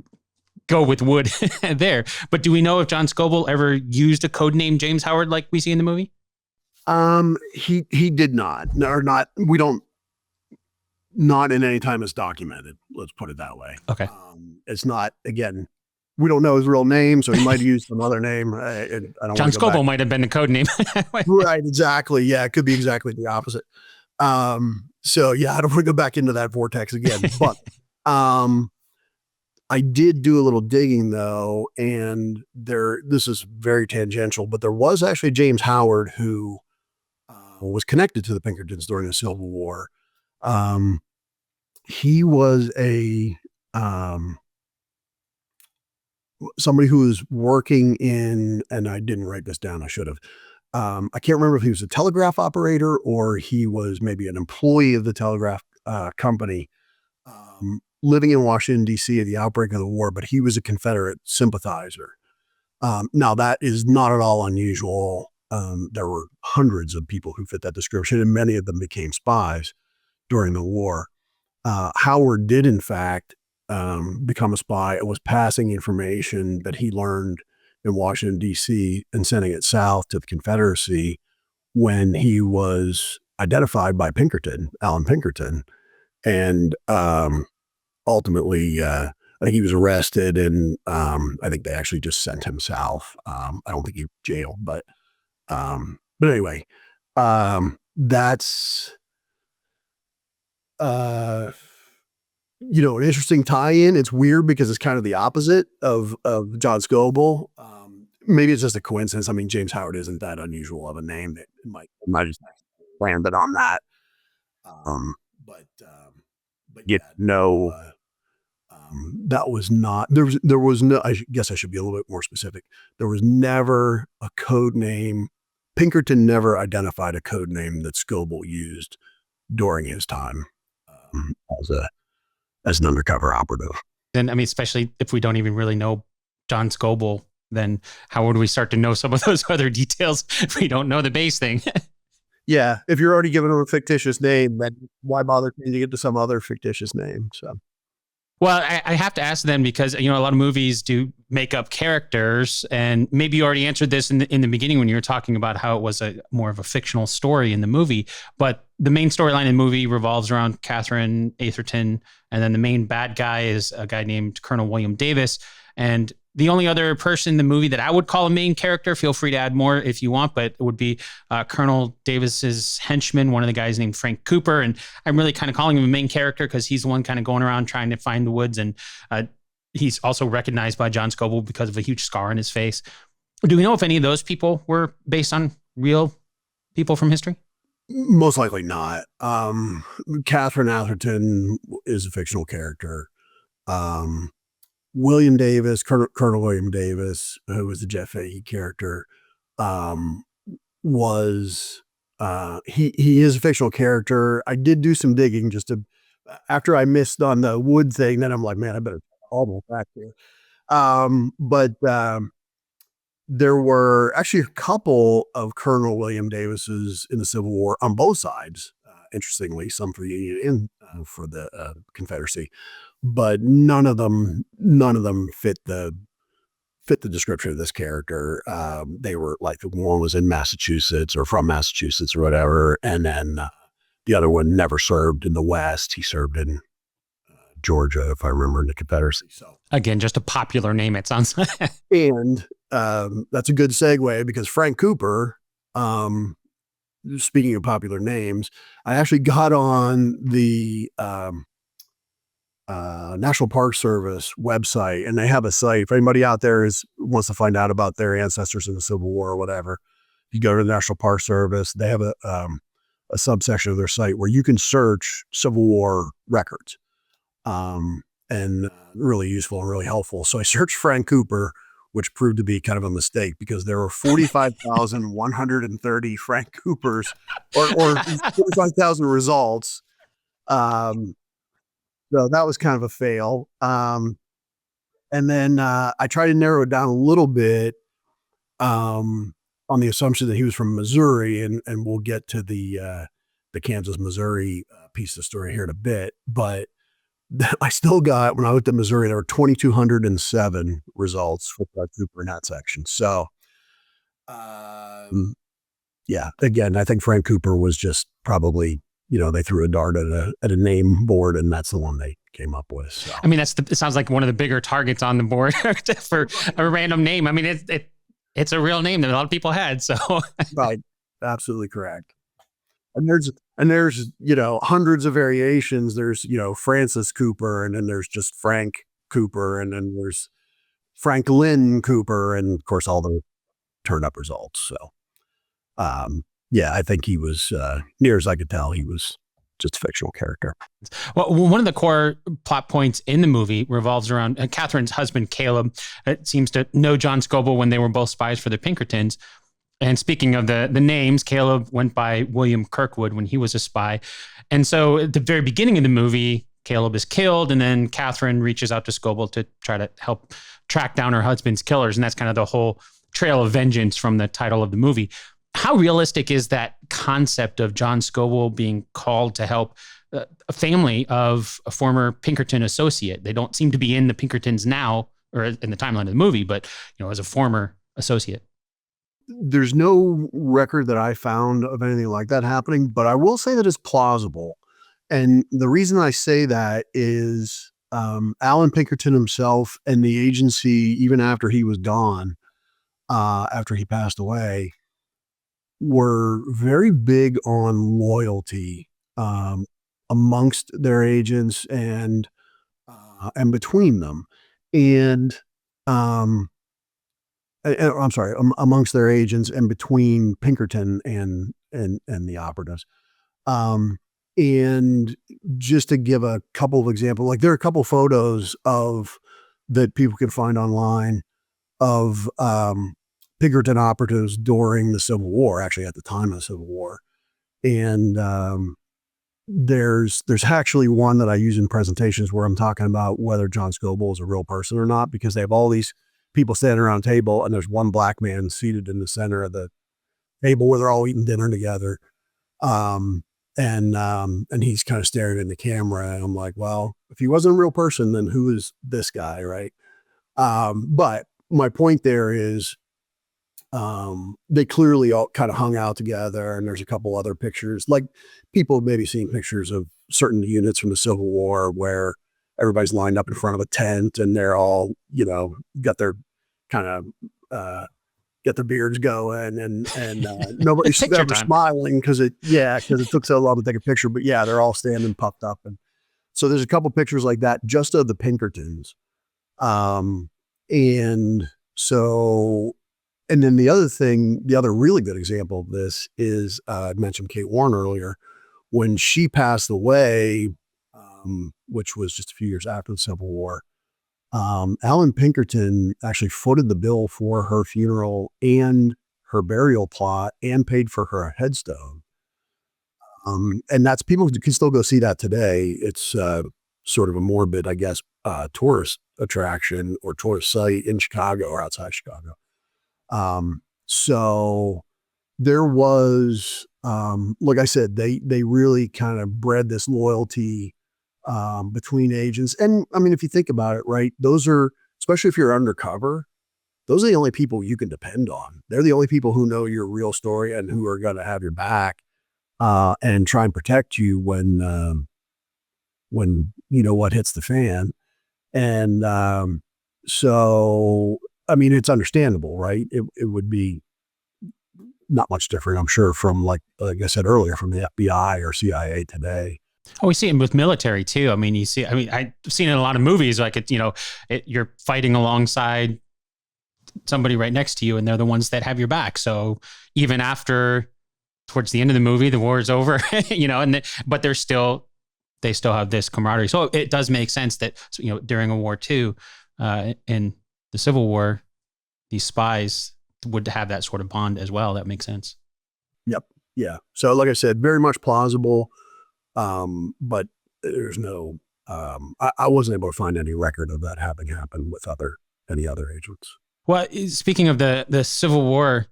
go with wood there. But do we know if John Scobell ever used a code name James Howard like we see in the movie? He did not, or not. We don't. Not in any time it's documented. Let's put it that way. Okay. It's not, again, we don't know his real name, so he might have used some other name. I don't John Scobell might have been the code name. Right, exactly. Yeah, it could be exactly the opposite. So yeah, I don't want to go back into that vortex again. But I did do a little digging though, and this is very tangential, but there was actually James Howard who was connected to the Pinkertons during the Civil War. He was somebody who was working in, and I didn't write this down, I should have. I can't remember if he was a telegraph operator or he was maybe an employee of the telegraph company, living in Washington, D.C. at the outbreak of the war, but he was a Confederate sympathizer. Now, that is not at all unusual. There were hundreds of people who fit that description, and many of them became spies during the war. Howard did, in fact, become a spy and was passing information that he learned in Washington, D.C. and sending it south to the Confederacy when he was identified by Pinkerton, Alan Pinkerton. And ultimately, I think he was arrested, and I think they actually just sent him south. I don't think he was jailed, but anyway, that's an interesting tie-in. It's weird because it's kind of the opposite of John Scobell. Maybe it's just a coincidence. I mean, James Howard isn't that unusual of a name. That might just landed on that. But yeah, no. That was not, there was no, I guess I should be a little bit more specific. There was never a code name. Pinkerton never identified a code name that Scobell used during his time um, as a as an undercover operative. And I mean, especially if we don't even really know John Scobell, then how would we start to know some of those other details if we don't know the base thing? Yeah, if you're already giving him a fictitious name, then why bother changing it to some other fictitious name? So, Well, I have to ask then because a lot of movies do make up characters, and maybe you already answered this in the beginning when you were talking about how it was a more of a fictional story in the movie. But the main storyline in the movie revolves around Catherine Atherton, and then the main bad guy is a guy named Colonel William Davis. And the only other person in the movie that I would call a main character, feel free to add more if you want, but it would be Colonel Davis's henchman, one of the guys named Frank Cooper. And I'm really kind of calling him a main character because he's the one kind of going around trying to find the woods. And he's also recognized by John Scobell because of a huge scar on his face. Do we know if any of those people were based on real people from history? most likely not. Catherine Atherton is a fictional character. Um, William Davis, Colonel William Davis, who was the Jeff Fahey character, um, was he is a fictional character. I did do some digging just to after I missed on the wood thing. Then I'm like, man, I better almost back here. But there were actually a couple of Colonel William Davises in the Civil War on both sides. Interestingly, some for the Union and for the Confederacy, but none of them fit the description of this character. They were like the one was in Massachusetts or from Massachusetts or whatever, and then the other one never served in the West. He served in Georgia, if I remember, in the Confederacy. So again, just a popular name, it sounds like. And that's a good segue because Frank Cooper, speaking of popular names, I actually got on the National Park Service website, and they have a site. If anybody out there wants to find out about their ancestors in the Civil War or whatever, you go to the National Park Service. They have a subsection of their site where you can search Civil War records, and really useful and really helpful. So I searched Frank Cooper, which proved to be kind of a mistake because there were 45,130 Frank Coopers or 45,000 results. So that was kind of a fail. And then I tried to narrow it down a little bit on the assumption that he was from Missouri, and we'll get to the Kansas, Missouri piece of the story here in a bit. But I still got, when I looked at Missouri, there were 2,207 results for Frank Cooper in that section. So, yeah, again, I think Frank Cooper was just probably, they threw a dart at a name board, and that's the one they came up with. So. I mean, it sounds like one of the bigger targets on the board for a random name. I mean, it's a real name that a lot of people had. So, right, absolutely correct. And there's hundreds of variations. There's Francis Cooper, and then there's just Frank Cooper, and then there's Franklin Cooper, and of course all the turned up results. So, yeah, I think he was, near as I could tell, he was just a fictional character. Well, one of the core plot points in the movie revolves around Catherine's husband, Caleb. It seems to know John Scobell when they were both spies for the Pinkertons. And speaking of the names, Caleb went by William Kirkwood when he was a spy. And so at the very beginning of the movie, Caleb is killed, and then Catherine reaches out to Scobell to try to help track down her husband's killers. And that's kind of the whole trail of vengeance from the title of the movie. How realistic is that concept of John Scobell being called to help a family of a former Pinkerton associate? They don't seem to be in the Pinkertons now or in the timeline of the movie, but as a former associate. There's no record that I found of anything like that happening, but I will say that it's plausible. And the reason I say that is Alan Pinkerton himself and the agency, even after he was gone, after he passed away, were very big on loyalty amongst their agents and between them. And I'm sorry, amongst their agents and between Pinkerton and the operatives. And just to give a couple of examples, like there are a couple photos that people can find online of Pinkerton operatives during the Civil War, actually at the time of the Civil War. And there's actually one that I use in presentations where I'm talking about whether John Scobell is a real person or not, because they have all these people standing around a table and there's one black man seated in the center of the table where they're all eating dinner together. And he's kind of staring in the camera, and I'm like, well, if he wasn't a real person, then who is this guy, right? But my point there is, they clearly all kind of hung out together, and there's a couple other pictures, like people have maybe seen pictures of certain units from the Civil War where everybody's lined up in front of a tent and they're all, got their kind of, get their beards going and nobody's ever smiling because it took so long to take a picture, but yeah, they're all standing puffed up. And so there's a couple pictures like that just of the Pinkertons. And then the other really good example of this is, I mentioned Kate Warren earlier. When she passed away, which was just a few years after the Civil War, Alan Pinkerton actually footed the bill for her funeral and her burial plot and paid for her headstone. And that's, people can still go see that today. It's sort of a morbid, I guess, tourist attraction or tourist site in Chicago or outside Chicago. So there was, like I said, they really kind of bred this loyalty between agents. And I mean, if you think about it, right, those are, especially if you're undercover, those are the only people you can depend on. They're the only people who know your real story and who are going to have your back, and try and protect you when what hits the fan. And, so, I mean, it's understandable, right? It would be not much different, I'm sure, from like I said earlier, from the FBI or CIA today. Oh, we see it with military too. I mean, I've seen it in a lot of movies, like you're fighting alongside somebody right next to you and they're the ones that have your back. So even after, towards the end of the movie, the war is over, but they still have this camaraderie. So it does make sense that, during a war too, in the Civil War, these spies would have that sort of bond as well. That makes sense. Yep. Yeah. So like I said, very much plausible. But there's no, I wasn't able to find any record of that having happened with any other agents. Well, speaking of the Civil War,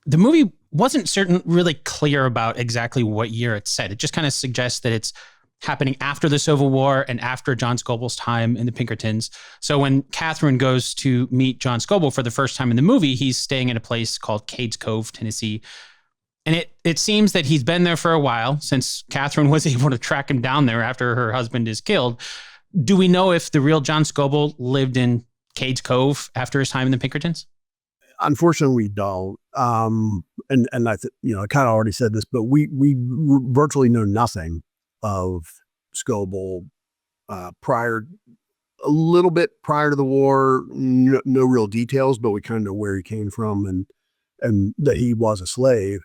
the movie wasn't really clear about exactly what year it's set. It just kind of suggests that it's happening after the Civil War and after John Scobell's time in the Pinkertons. So when Catherine goes to meet John Scobell for the first time in the movie, he's staying in a place called Cades Cove, Tennessee. And it seems that he's been there for a while, since Catherine was able to track him down there after her husband is killed. Do we know if the real John Scobell lived in Cades Cove after his time in the Pinkertons? Unfortunately, we don't. And I kind of already said this, but we virtually know nothing of Scobell prior, a little bit prior to the war. No real details, but we kind of know where he came from and that he was a slave.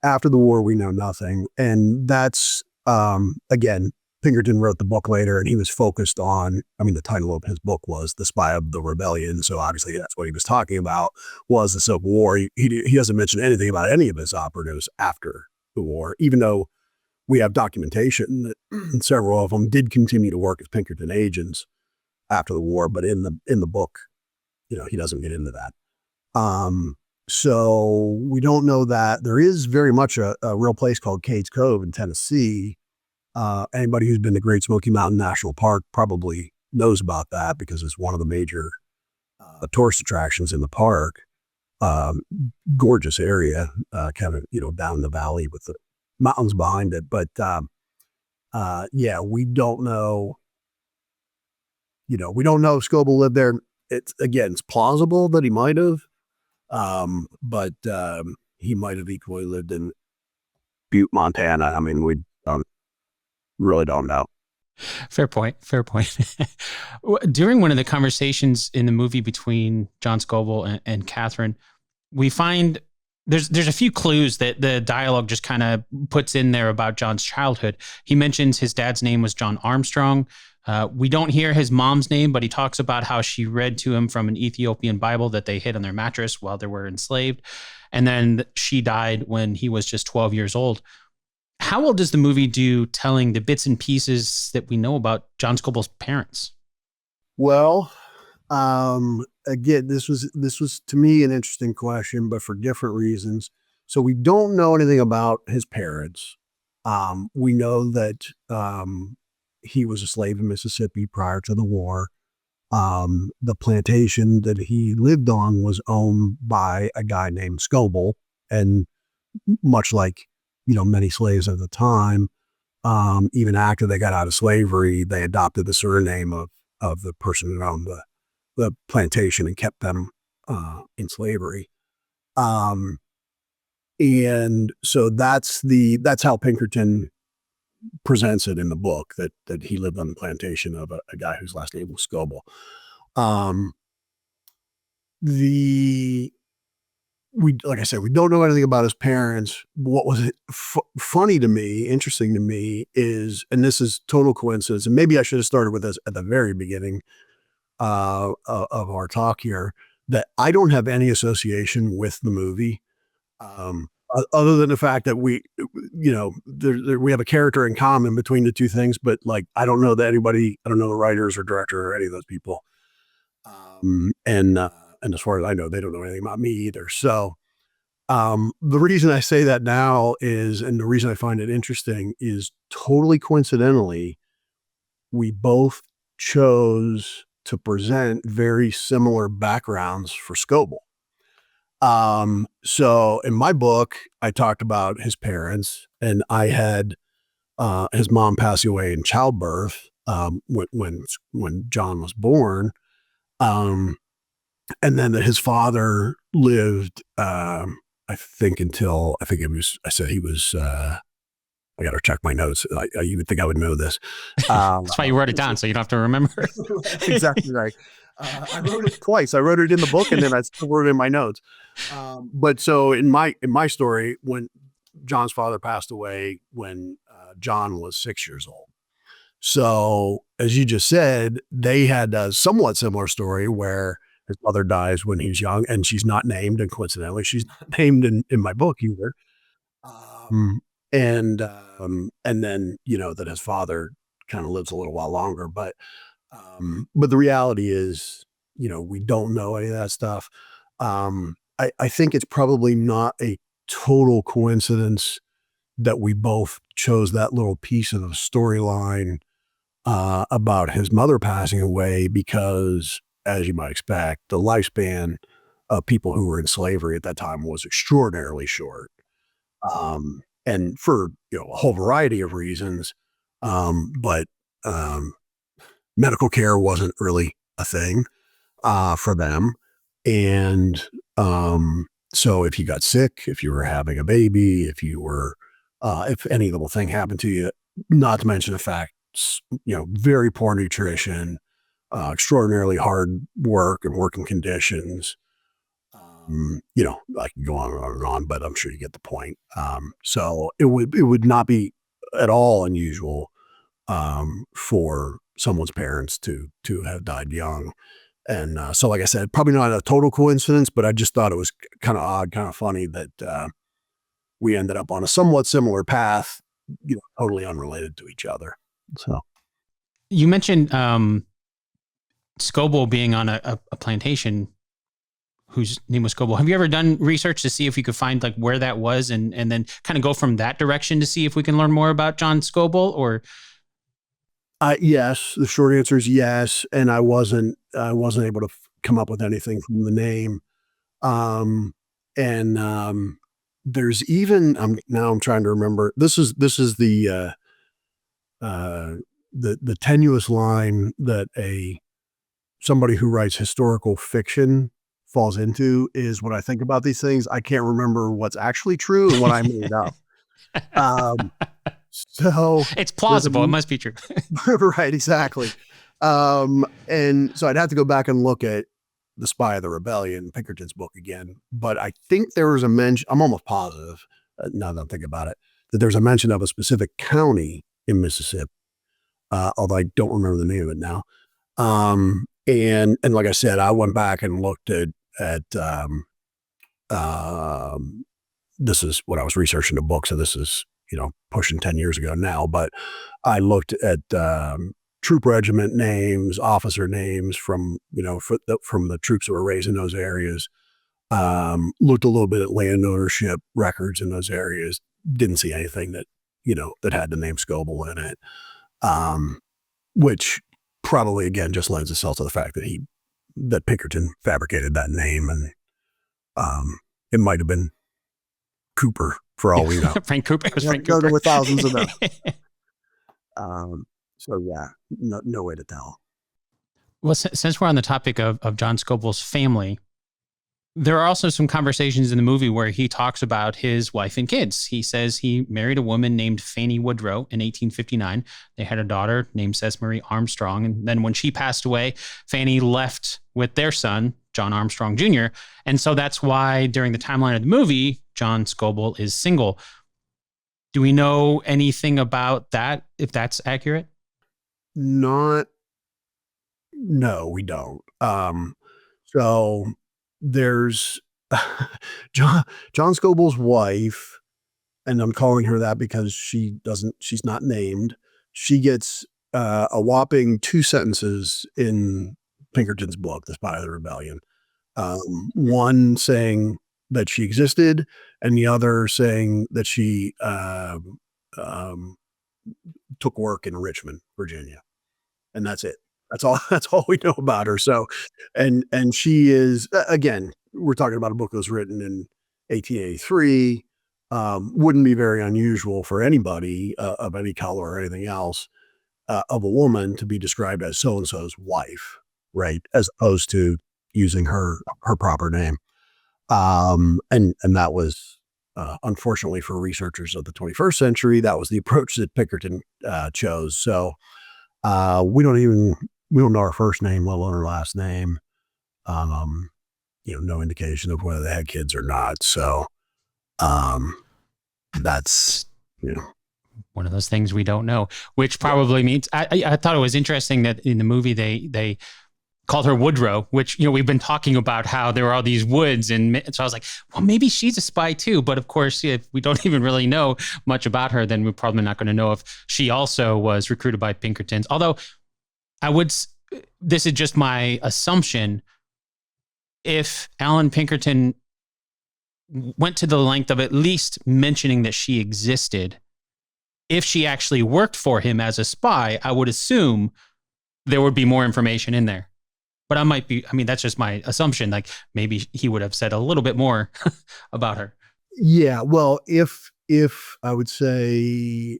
After the war, we know nothing. And that's, again, Pinkerton wrote the book later, and he was focused on, the title of his book was The Spy of the Rebellion. So obviously that's what he was talking about, was the Civil War. He doesn't mention anything about any of his operatives after the war, even though we have documentation that several of them did continue to work as Pinkerton agents after the war. But in the book, he doesn't get into that. So we don't know that. There is very much a real place called Cades Cove in Tennessee. Anybody who's been to Great Smoky Mountain National Park probably knows about that, because it's one of the major tourist attractions in the park. Gorgeous area, kind of, down in the valley with the mountains behind it. But yeah, we don't know. We don't know if Scobell lived there. It's plausible that he might have. But he might have equally lived in Butte, Montana. We really don't know. Fair point. During one of the conversations in the movie between John Scobell and Catherine, we find There's a few clues that the dialogue just kind of puts in there about John's childhood. He mentions his dad's name was John Armstrong. We don't hear his mom's name, but he talks about how she read to him from an Ethiopian Bible that they hid on their mattress while they were enslaved. And then she died when he was just 12 years old. How well does the movie do telling the bits and pieces that we know about John Scobell's parents? Well, again, this was to me an interesting question, but for different reasons. So we don't know anything about his parents. We know that he was a slave in Mississippi prior to the war. The plantation that he lived on was owned by a guy named Scobell, and much like many slaves at the time, even after they got out of slavery, they adopted the surname of the person who owned the plantation and kept them in slavery. And so that's how Pinkerton presents it in the book, that he lived on the plantation of a guy whose last name was Scobell. Like I said, we don't know anything about his parents. What was funny to me, interesting to me is, and this is total coincidence, and maybe I should have started with this at the very beginning of our talk here, that I don't have any association with the movie, other than the fact that we have a character in common between the two things, but like, I don't know the writers or director or any of those people. And as far as I know, they don't know anything about me either. So, the reason I say that now and the reason I find it interesting is totally coincidentally, we both chose to present very similar backgrounds for Scobell. So in my book, I talked about his parents, and I had his mom pass away in childbirth when John was born. And then his father lived, I think he was, I got to check my notes. You would think I would know this. That's why you wrote it down, so you don't have to remember. Exactly right. I wrote it twice. I wrote it in the book, and then I still wrote it in my notes. But so in my story, when John's father passed away when John was 6 years old. So as you just said, they had a somewhat similar story where his mother dies when he's young, and she's not named, and coincidentally, she's not named in my book either. And then, that his father kind of lives a little while longer, but the reality is, we don't know any of that stuff. I think it's probably not a total coincidence that we both chose that little piece of the storyline about his mother passing away, because, as you might expect, the lifespan of people who were in slavery at that time was extraordinarily short. And for a whole variety of reasons, but medical care wasn't really a thing for them. And so if you got sick, if you were having a baby, if any little thing happened to you, not to mention the fact, very poor nutrition, extraordinarily hard work and working conditions. I can go on and on, but I'm sure you get the point. So it would not be at all unusual for someone's parents to have died young. And so, like I said, probably not a total coincidence, but I just thought it was kind of odd, kind of funny that we ended up on a somewhat similar path, totally unrelated to each other. So you mentioned Scobell being on a plantation whose name was Scobell. Have you ever done research to see if you could find like where that was, and then kind of go from that direction to see if we can learn more about John Scobell? Or yes, the short answer is yes, and I wasn't able to come up with anything from the name. There's even I'm trying to remember. This is the tenuous line that somebody who writes historical fiction falls into, is when I think about these things, I can't remember what's actually true and what I made up. So it's plausible. It must be true. Right. Exactly. And so I'd have to go back and look at The Spy of the Rebellion, Pinkerton's book again, but I think there was a mention, I'm almost positive, now that I'm thinking about it, that there's a mention of a specific county in Mississippi, although I don't remember the name of it now. And like I said, I went back and looked at this is what I was researching the book, so this is, pushing 10 years ago now, but I looked at troop regiment names, officer names from the troops that were raised in those areas. Looked a little bit at land ownership records in those areas. Didn't see anything that that had the name Scobell in it, which probably again just lends itself to the fact that Pinkerton fabricated that name, and it might have been Cooper for all we know. Frank Cooper. It was Frank Cooper. Cooper. With thousands of them. So yeah, no way to tell. Well, since we're on the topic of John Scobell's family, there are also some conversations in the movie where he talks about his wife and kids. He says he married a woman named Fanny Woodrow in 1859. They had a daughter named Cesmarie Armstrong. And then when she passed away, Fanny left with their son, John Armstrong Jr. And so that's why during the timeline of the movie, John Scobell is single. Do we know anything about that, if that's accurate? No, we don't. So there's John Scobell's wife, and I'm calling her that because she's not named. She gets a whopping 2 sentences in Pinkerton's book, The Spy of the Rebellion. One saying that she existed, and the other saying that she took work in Richmond, Virginia. And that's it. That's all we know about her. So, and she is, again, we're talking about a book that was written in 1883. Wouldn't be very unusual for anybody of any color or anything else of a woman to be described as so-and-so's wife, right? As opposed to using her proper name. And that was, unfortunately for researchers of the 21st century, that was the approach that Pinkerton chose. So we don't know her first name, let alone her last name. No indication of whether they had kids or not. So that's, one of those things we don't know, which probably means I thought it was interesting that in the movie they called her Woodrow, which, we've been talking about how there are all these woods. And so I was like, well, maybe she's a spy too. But of course, if we don't even really know much about her, then we're probably not going to know if she also was recruited by Pinkertons. Although this is just my assumption. If Alan Pinkerton went to the length of at least mentioning that she existed, if she actually worked for him as a spy, I would assume there would be more information in there. But that's just my assumption. Like maybe he would have said a little bit more about her. Yeah. Well, if I would say,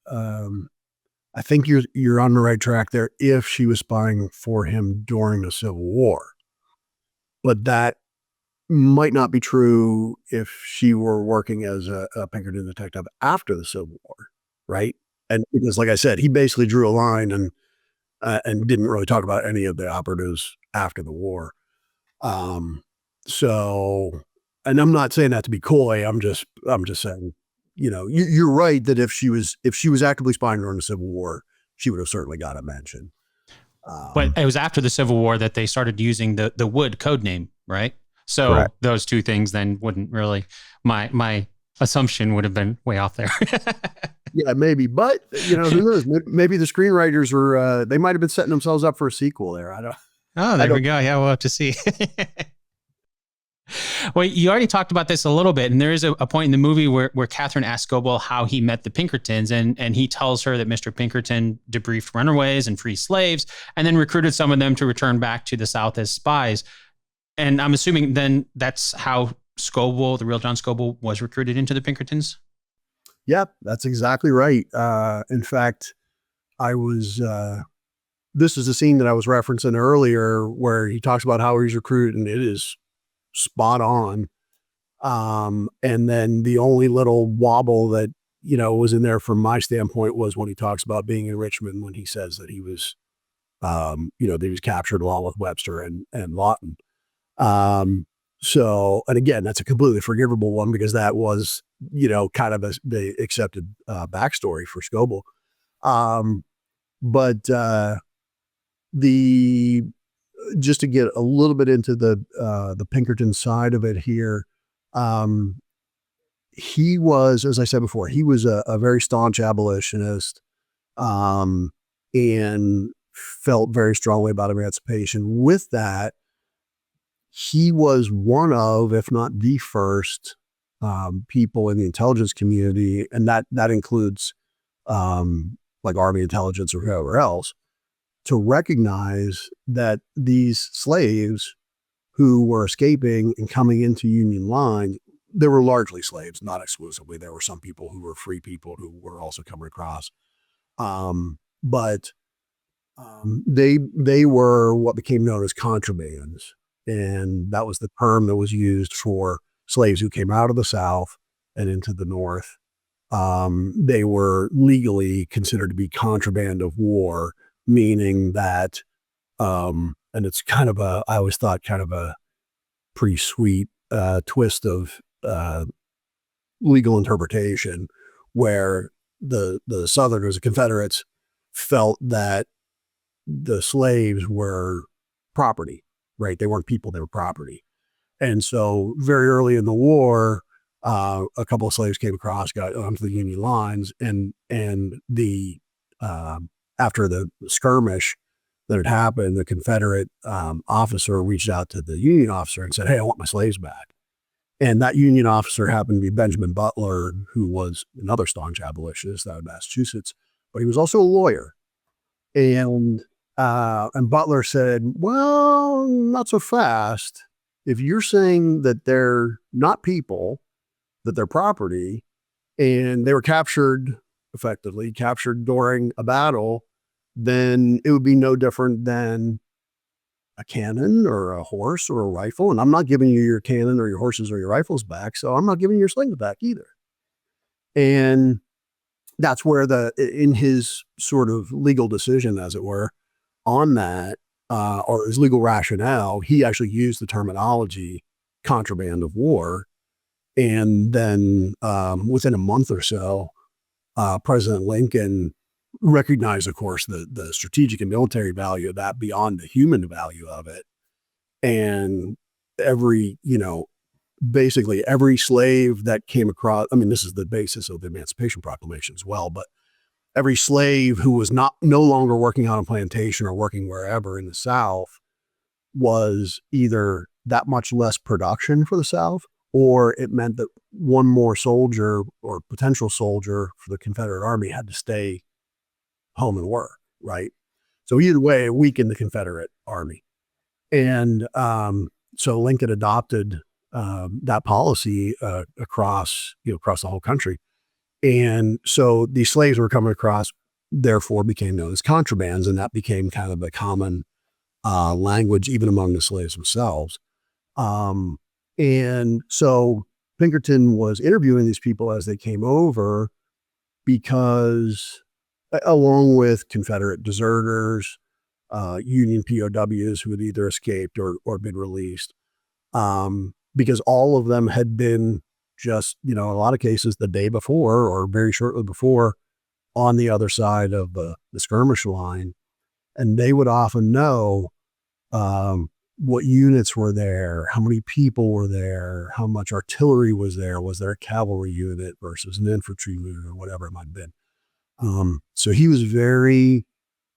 I think you're on the right track there. If she was spying for him during the Civil War, but that might not be true if she were working as a Pinkerton detective after the Civil War, right? And because, like I said, he basically drew a line and didn't really talk about any of the operatives after the war. So, and I'm not saying that to be coy. I'm just saying, you're right that if she was actively spying during the Civil War, she would have certainly got a mention. But it was after the Civil War that they started using the Wood code name, right? So correct. Those two things then wouldn't really, my assumption would have been way off there. Yeah, maybe. But, who knows? Maybe the screenwriters were, they might have been setting themselves up for a sequel there. I don't. Oh, there we go. Yeah, we'll have to see. Well, you already talked about this a little bit, and there is a point in the movie where Catherine asks Scobell how he met the Pinkertons, and he tells her that Mr. Pinkerton debriefed runaways and free slaves, and then recruited some of them to return back to the South as spies. And I'm assuming then that's how Scobell, the real John Scobell, was recruited into the Pinkertons? Yep, that's exactly right. In fact, this is a scene that I was referencing earlier where he talks about how he's recruited, and it is spot on. And then the only little wobble that, was in there from my standpoint was when he talks about being in Richmond, when he says that he was, that he was captured along with Webster and Lawton. So, and again, that's a completely forgivable one because that was, kind of the accepted backstory for Scobell. But the just to get a little bit into the Pinkerton side of it here, he was, as I said before, he was a very staunch abolitionist, and felt very strongly about emancipation. With that, he was one of, if not the first, people in the intelligence community, and that includes like Army intelligence or whoever else, to recognize that these slaves who were escaping and coming into Union line, they were largely slaves, not exclusively. There were some people who were free people who were also coming across. But they were what became known as contrabands. And that was the term that was used for slaves who came out of the South and into the North. They were legally considered to be contraband of war, meaning that, and it's kind of I always thought kind of a pretty sweet twist of legal interpretation, where the Southerners, the Confederates, felt that the slaves were property, right? They weren't people, they were property. And so very early in the war, a couple of slaves came across, got onto the Union lines, and the after the skirmish that had happened, the Confederate officer reached out to the Union officer and said, "Hey, I want my slaves back." And that Union officer happened to be Benjamin Butler, who was another staunch abolitionist out of Massachusetts, but he was also a lawyer. And Butler said, "Well, not so fast. If you're saying that they're not people, that they're property, and they were effectively captured during a battle, then it would be no different than a cannon or a horse or a rifle. And I'm not giving you your cannon or your horses or your rifles back, so I'm not giving you your slings back either." And that's where in his sort of legal decision, as it were, on that, or his legal rationale, he actually used the terminology contraband of war. And then within a month or so, President Lincoln recognized, of course, the strategic and military value of that beyond the human value of it. And basically every slave that came across, I mean, this is the basis of the Emancipation Proclamation as well, but every slave who was no longer working on a plantation or working wherever in the South was either that much less production for the South, or it meant that one more soldier or potential soldier for the Confederate Army had to stay home and work, right? So either way, it weakened the Confederate Army. And so Lincoln adopted that policy across the whole country. And so these slaves were coming across, therefore became known as contrabands, and that became kind of a common language even among the slaves themselves. And so Pinkerton was interviewing these people as they came over, because along with Confederate deserters, Union POWs who had either escaped or been released, because all of them had been just, in a lot of cases the day before or very shortly before on the other side of the skirmish line. And they would often know what units were there, how many people were there, how much artillery was there a cavalry unit versus an infantry unit or whatever it might have been. So he was very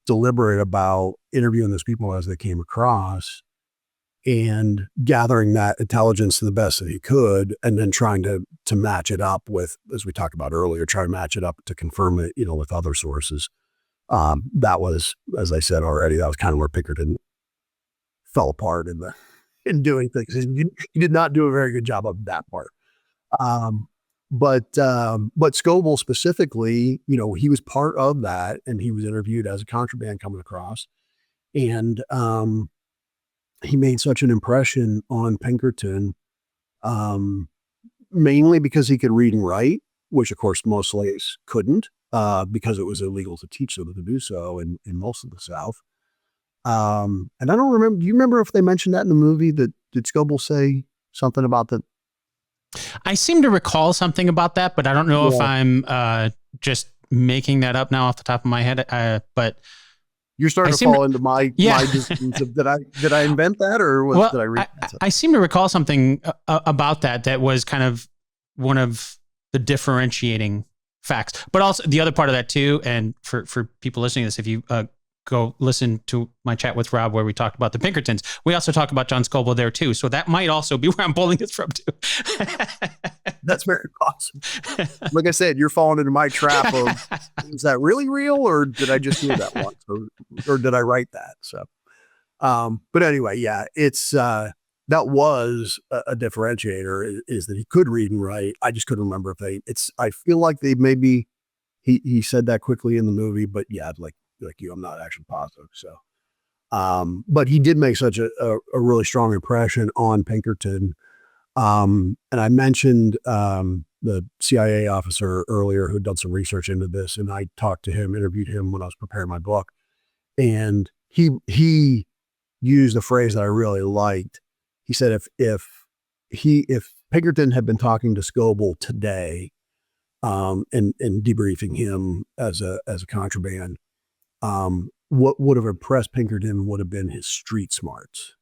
deliberate about interviewing those people as they came across and gathering that intelligence to the best that he could, and then trying to match it up with, as we talked about earlier, try to match it up to confirm it, with other sources. That was, as I said already, that was kind of where Pinkerton fell apart in doing things. He did not do a very good job of that part. But Scobell specifically, he was part of that, and he was interviewed as a contraband coming across. And he made such an impression on Pinkerton, mainly because he could read and write, which of course most slaves couldn't, because it was illegal to teach them to do so in most of the South. And I don't remember, do you remember if they mentioned that in the movie, that did Scobell say something about that? I seem to recall something about that, but I don't know if Yeah. I'm just making that up now off the top of my head. But You're starting I to seem fall into my distance of did I invent that, or did I read that? I seem to recall something about that was kind of one of the differentiating facts. But also the other part of that too, and for people listening to this, if you go listen to my chat with Rob where we talked about the Pinkertons, we also talk about John Scobell there too. So that might also be where I'm pulling this from too. That's very awesome. Like I said, you're falling into my trap of, is that really real, or did I just hear that once, or did I write that? So, but anyway, yeah, it's that was a differentiator, is that he could read and write. I just couldn't remember if I feel like they maybe he said that quickly in the movie, but yeah, like you, I'm not actually positive. So, but he did make such a really strong impression on Pinkerton. And I mentioned the CIA officer earlier who'd done some research into this, and I interviewed him when I was preparing my book, and he used a phrase that I really liked. He said if Pinkerton had been talking to Scobell today, and debriefing him as a contraband, what would have impressed Pinkerton would have been his street smarts.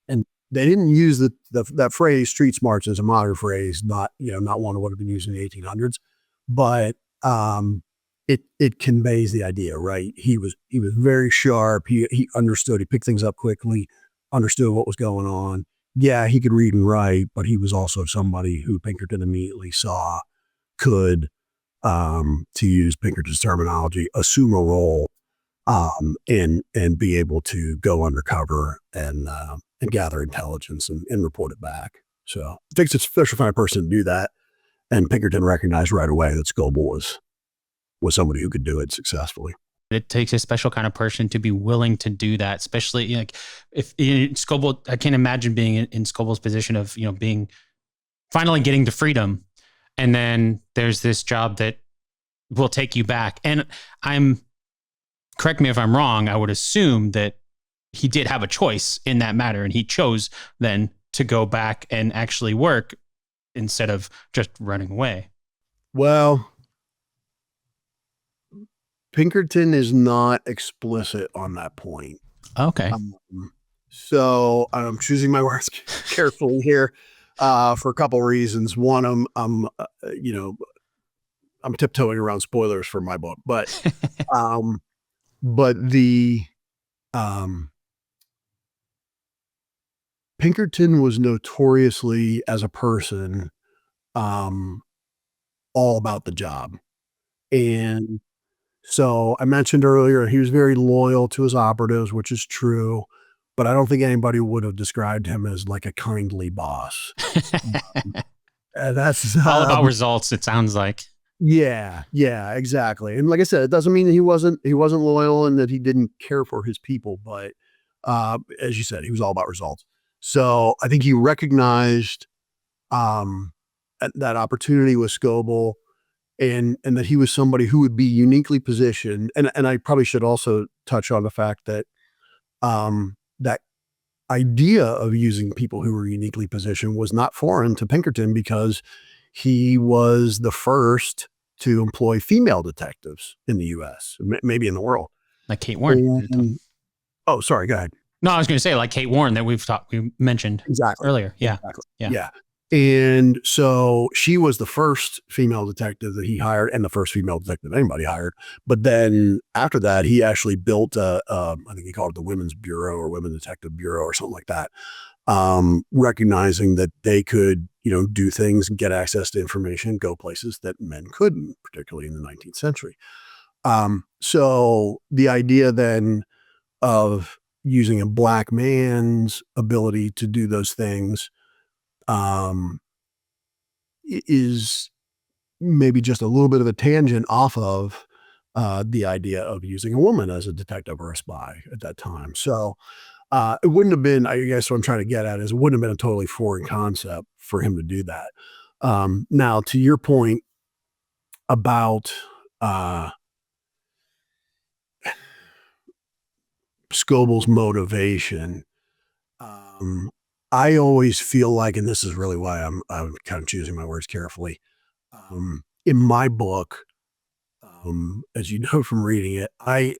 And they didn't use that phrase street smarts as a modern phrase, not one that would have been used in the 1800s, but it conveys the idea, right? He was very sharp. He understood. He picked things up quickly, understood what was going on. Yeah, he could read and write, but he was also somebody who Pinkerton immediately saw could, to use Pinkerton's terminology, assume a role, and be able to go undercover and gather intelligence and report it back. So it takes a special kind of person to do that. And Pinkerton recognized right away that Scobell was somebody who could do it successfully. It takes a special kind of person to be willing to do that, especially like if Scobell, I can't imagine being in Scobell's position of, being finally getting to freedom. And then there's this job that will take you back. And correct me if I'm wrong, I would assume that he did have a choice in that matter, and he chose then to go back and actually work instead of just running away. Well, Pinkerton is not explicit on that point. Okay. So I'm choosing my words carefully here for a couple of reasons. One, I'm tiptoeing around spoilers for my book, but the Pinkerton was notoriously, as a person, all about the job. And so I mentioned earlier, he was very loyal to his operatives, which is true, but I don't think anybody would have described him as like a kindly boss. That's all about results, it sounds like. Yeah, exactly. And like I said, it doesn't mean that he wasn't loyal and that he didn't care for his people, but as you said, he was all about results. So I think he recognized that opportunity with Scobell, and that he was somebody who would be uniquely positioned. And I probably should also touch on the fact that that idea of using people who were uniquely positioned was not foreign to Pinkerton, because he was the first to employ female detectives in the U.S., maybe in the world. Like Kate Warren. Oh, sorry, go ahead. No, I was going to say like Kate Warren that we mentioned earlier. Yeah. Exactly. Yeah. And so she was the first female detective that he hired, and the first female detective anybody hired. But then after that, he actually built I think he called it the Women's Bureau or Women Detective Bureau or something like that, recognizing that they could, do things and get access to information, go places that men couldn't, particularly in the 19th century. So the idea then of using a black man's ability to do those things is maybe just a little bit of a tangent off of the idea of using a woman as a detective or a spy at that time. So it wouldn't have been, I guess what I'm trying to get at is, it wouldn't have been a totally foreign concept for him to do that. Now, to your point about Scobell's motivation, I always feel like, and this is really why I'm kind of choosing my words carefully. In my book, as you know from reading it, I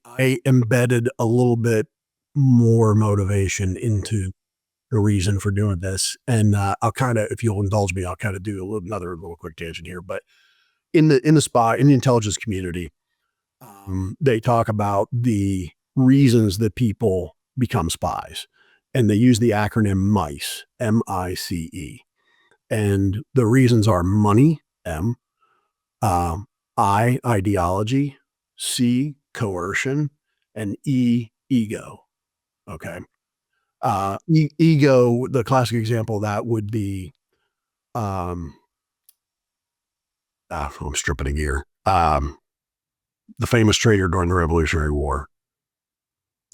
embedded a little bit more motivation into the reason for doing this. And I'll kind of, if you'll indulge me, I'll kind of do another little quick tangent here. But in the intelligence community, they talk about the reasons that people become spies, and they use the acronym MICE, MICE, and the reasons are money, M, I, ideology, C, coercion, and E, ego. Okay. Ego, the classic example of that would be, I'm stripping a gear. The famous traitor during the Revolutionary War.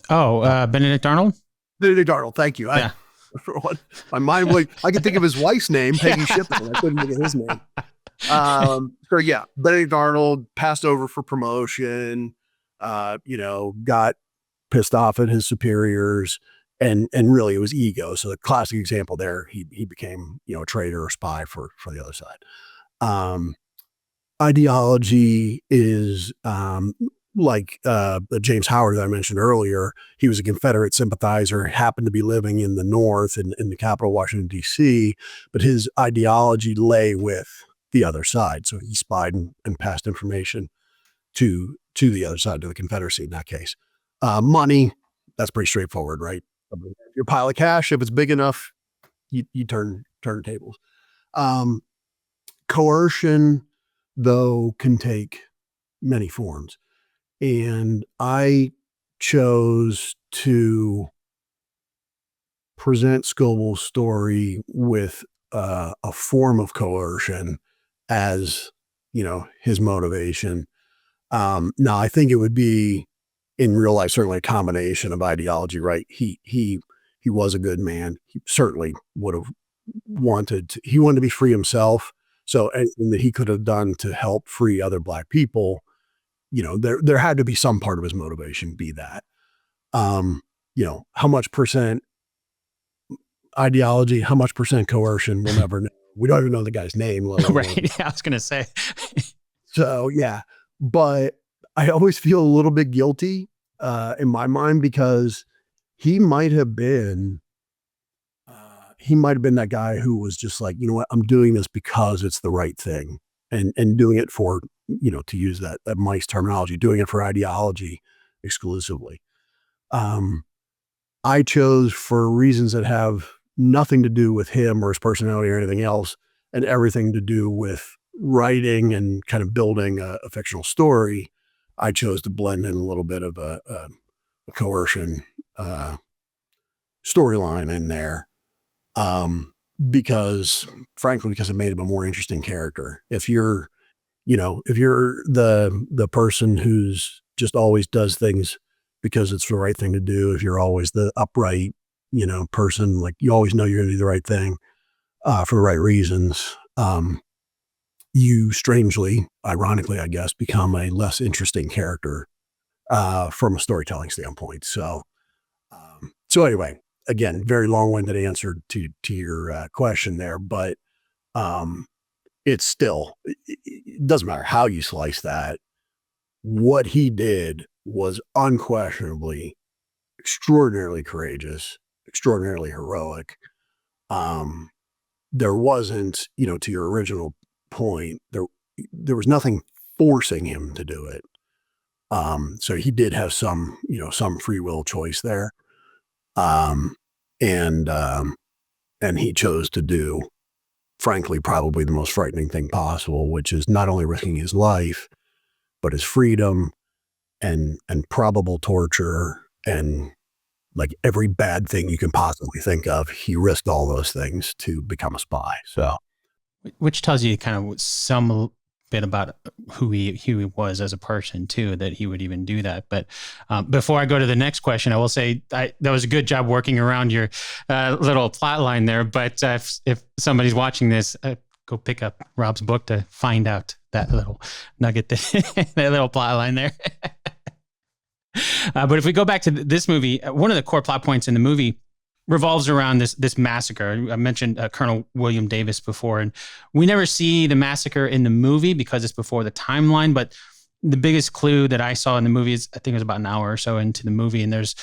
Oh, Benedict Arnold? Benedict Arnold, thank you. Yeah. My mind, I could think of his wife's name, Peggy Shippen. I couldn't think of his name. So yeah, Benedict Arnold passed over for promotion, got pissed off at his superiors, and really it was ego. So the classic example there, he became, a traitor or spy for the other side. Ideology is, like James Howard that I mentioned earlier. He was a Confederate sympathizer, happened to be living in the North in the capital, Washington, D.C., but his ideology lay with the other side. So he spied and passed information to the other side, to the Confederacy in that case. Money, that's pretty straightforward, right? Your pile of cash, if it's big enough, you turn tables. Coercion, though, can take many forms. And I chose to present Scobell's story with a form of coercion as, his motivation. Now, I think it would be in real life certainly a combination of ideology, right? He was a good man. He certainly would have wanted to be free himself. So anything that he could have done to help free other Black people, there had to be some part of his motivation be that. How much percent ideology, how much percent coercion, we'll never know. We don't even know the guy's name. Right. Yeah, I was going to say. So, yeah. But I always feel a little bit guilty in my mind, because he might have been that guy who was just like, you know what, I'm doing this because it's the right thing, and doing it for, to use that MICE terminology, doing it for ideology exclusively. I chose, for reasons that have nothing to do with him or his personality or anything else, and everything to do with writing and kind of building a fictional story, I chose to blend in a little bit of a coercion storyline in there. Because it made him a more interesting character. If you're the person who's just always does things because it's the right thing to do, if you're always the upright, person, like you always know you're going to do the right thing, for the right reasons, you strangely, ironically, I guess, become a less interesting character, from a storytelling standpoint. So anyway, again, very long-winded answer to your question there, but it's still, it doesn't matter how you slice that. What he did was unquestionably extraordinarily courageous, extraordinarily heroic. There wasn't, to your original point, there was nothing forcing him to do it. So he did have some free will choice there. And he chose to do, frankly, probably the most frightening thing possible, which is not only risking his life, but his freedom and probable torture and like every bad thing you can possibly think of. He risked all those things to become a spy. So, which tells you kind of some bit about who he was as a person too, that he would even do that. But before I go to the next question, I will say that was a good job working around your little plot line there. But if somebody's watching this, go pick up Rob's book to find out that little nugget, that little plot line there. But if we go back to this movie, one of the core plot points in the movie revolves around this massacre. I mentioned Colonel William Davis before, and we never see the massacre in the movie because it's before the timeline. But the biggest clue that I saw in the movie is, I think it was about an hour or so into the movie, and there's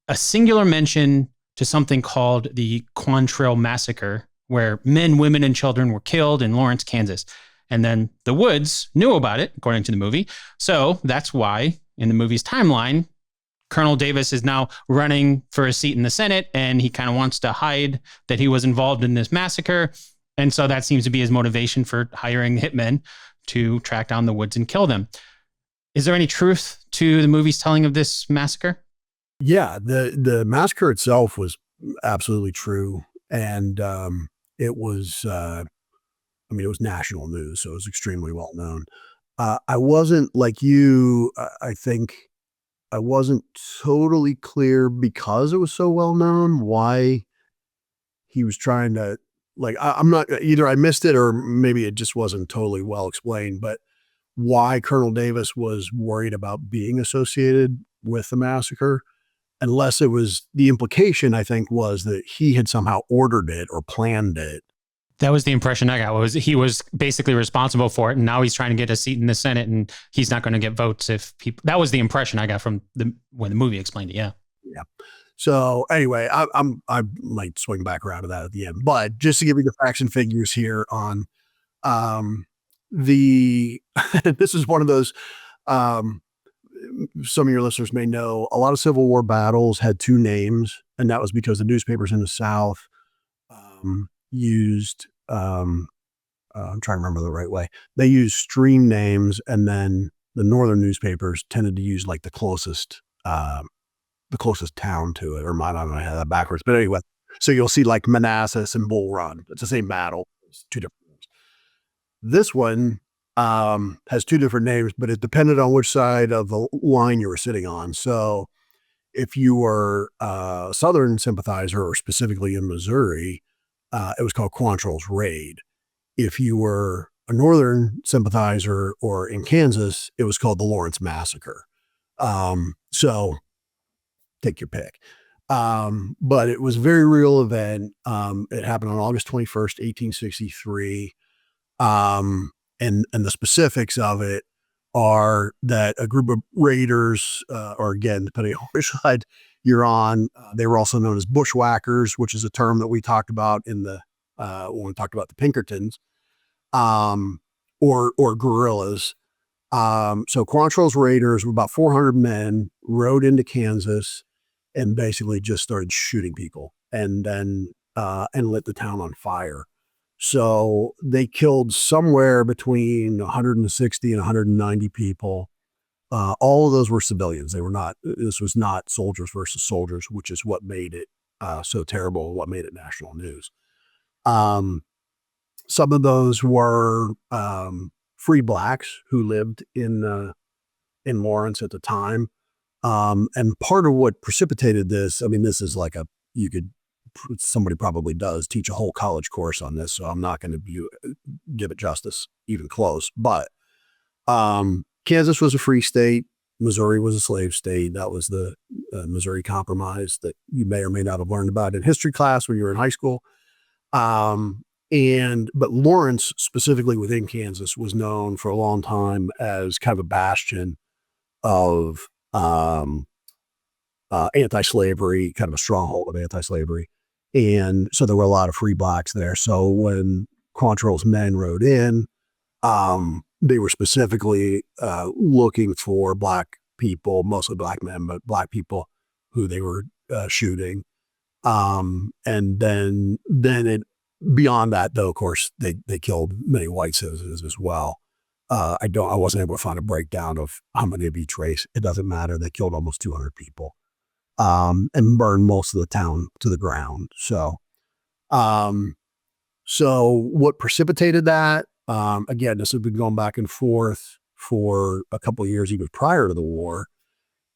a singular mention to something called the Quantrill Massacre, where men, women, and children were killed in Lawrence, Kansas. And then the Woods knew about it, according to the movie. So that's why in the movie's timeline, Colonel Davis is now running for a seat in the Senate, and he kind of wants to hide that he was involved in this massacre. And so that seems to be his motivation for hiring hitmen to track down the Woods and kill them. Is there any truth to the movie's telling of this massacre? Yeah, the massacre itself was absolutely true. And it was, it was national news, so it was extremely well known. I wasn't like you, I think I wasn't totally clear because it was so well known why he was trying to, like, I'm not, either I missed it or maybe it just wasn't totally well explained, but why Colonel Davis was worried about being associated with the massacre, unless it was the implication, I think, was that he had somehow ordered it or planned it. That was the impression I got, was he was basically responsible for it. And now he's trying to get a seat in the Senate, and he's not going to get votes if people, that was the impression I got from when the movie explained it. Yeah. Yeah. So anyway, I might swing back around to that at the end, but just to give you the facts and figures here on, this is one of those, some of your listeners may know, a lot of Civil War battles had two names, and that was because the newspapers in the South, used, I'm trying to remember the right way. They used stream names, and then the northern newspapers tended to use like the closest town to it, or I don't know, I had that backwards. But anyway, so you'll see like Manassas and Bull Run. It's the same battle. It's two different names. This one has two different names, but it depended on which side of the line you were sitting on. So if you were a Southern sympathizer, or specifically in Missouri, it was called Quantrill's Raid. If you were a Northern sympathizer or in Kansas, it was called the Lawrence Massacre. So take your pick. But it was a very real event. It happened on August 21st, 1863. And the specifics of it are that a group of raiders, or again, depending on which side you're on, they were also known as bushwhackers, which is a term that we talked about in the, when we talked about the Pinkertons, or guerrillas. So Quantrill's raiders were about 400 men, rode into Kansas and basically just started shooting people, and then, and lit the town on fire. So they killed somewhere between 160 and 190 people. All of those were civilians. This was not soldiers versus soldiers, which is what made it so terrible, what made it national news. Some of those were free blacks who lived in Lawrence at the time. And part of what precipitated this, this is like somebody probably does teach a whole college course on this, so I'm not going to give it justice even close. But Kansas was a free state. Missouri was a slave state. That was the Missouri Compromise that you may or may not have learned about in history class when you were in high school. But Lawrence, specifically within Kansas, was known for a long time as kind of a bastion of anti-slavery, kind of a stronghold of anti-slavery. And so there were a lot of free blacks there. So when Quantrill's men rode in, they were specifically looking for black people, mostly black men, but black people who they were shooting. And then beyond that, though, of course, they killed many white citizens as well. I wasn't able to find a breakdown of how many of each race. It doesn't matter. They killed almost 200 people, and burned most of the town to the ground. So what precipitated that? Again, this had been going back and forth for a couple of years, even prior to the war.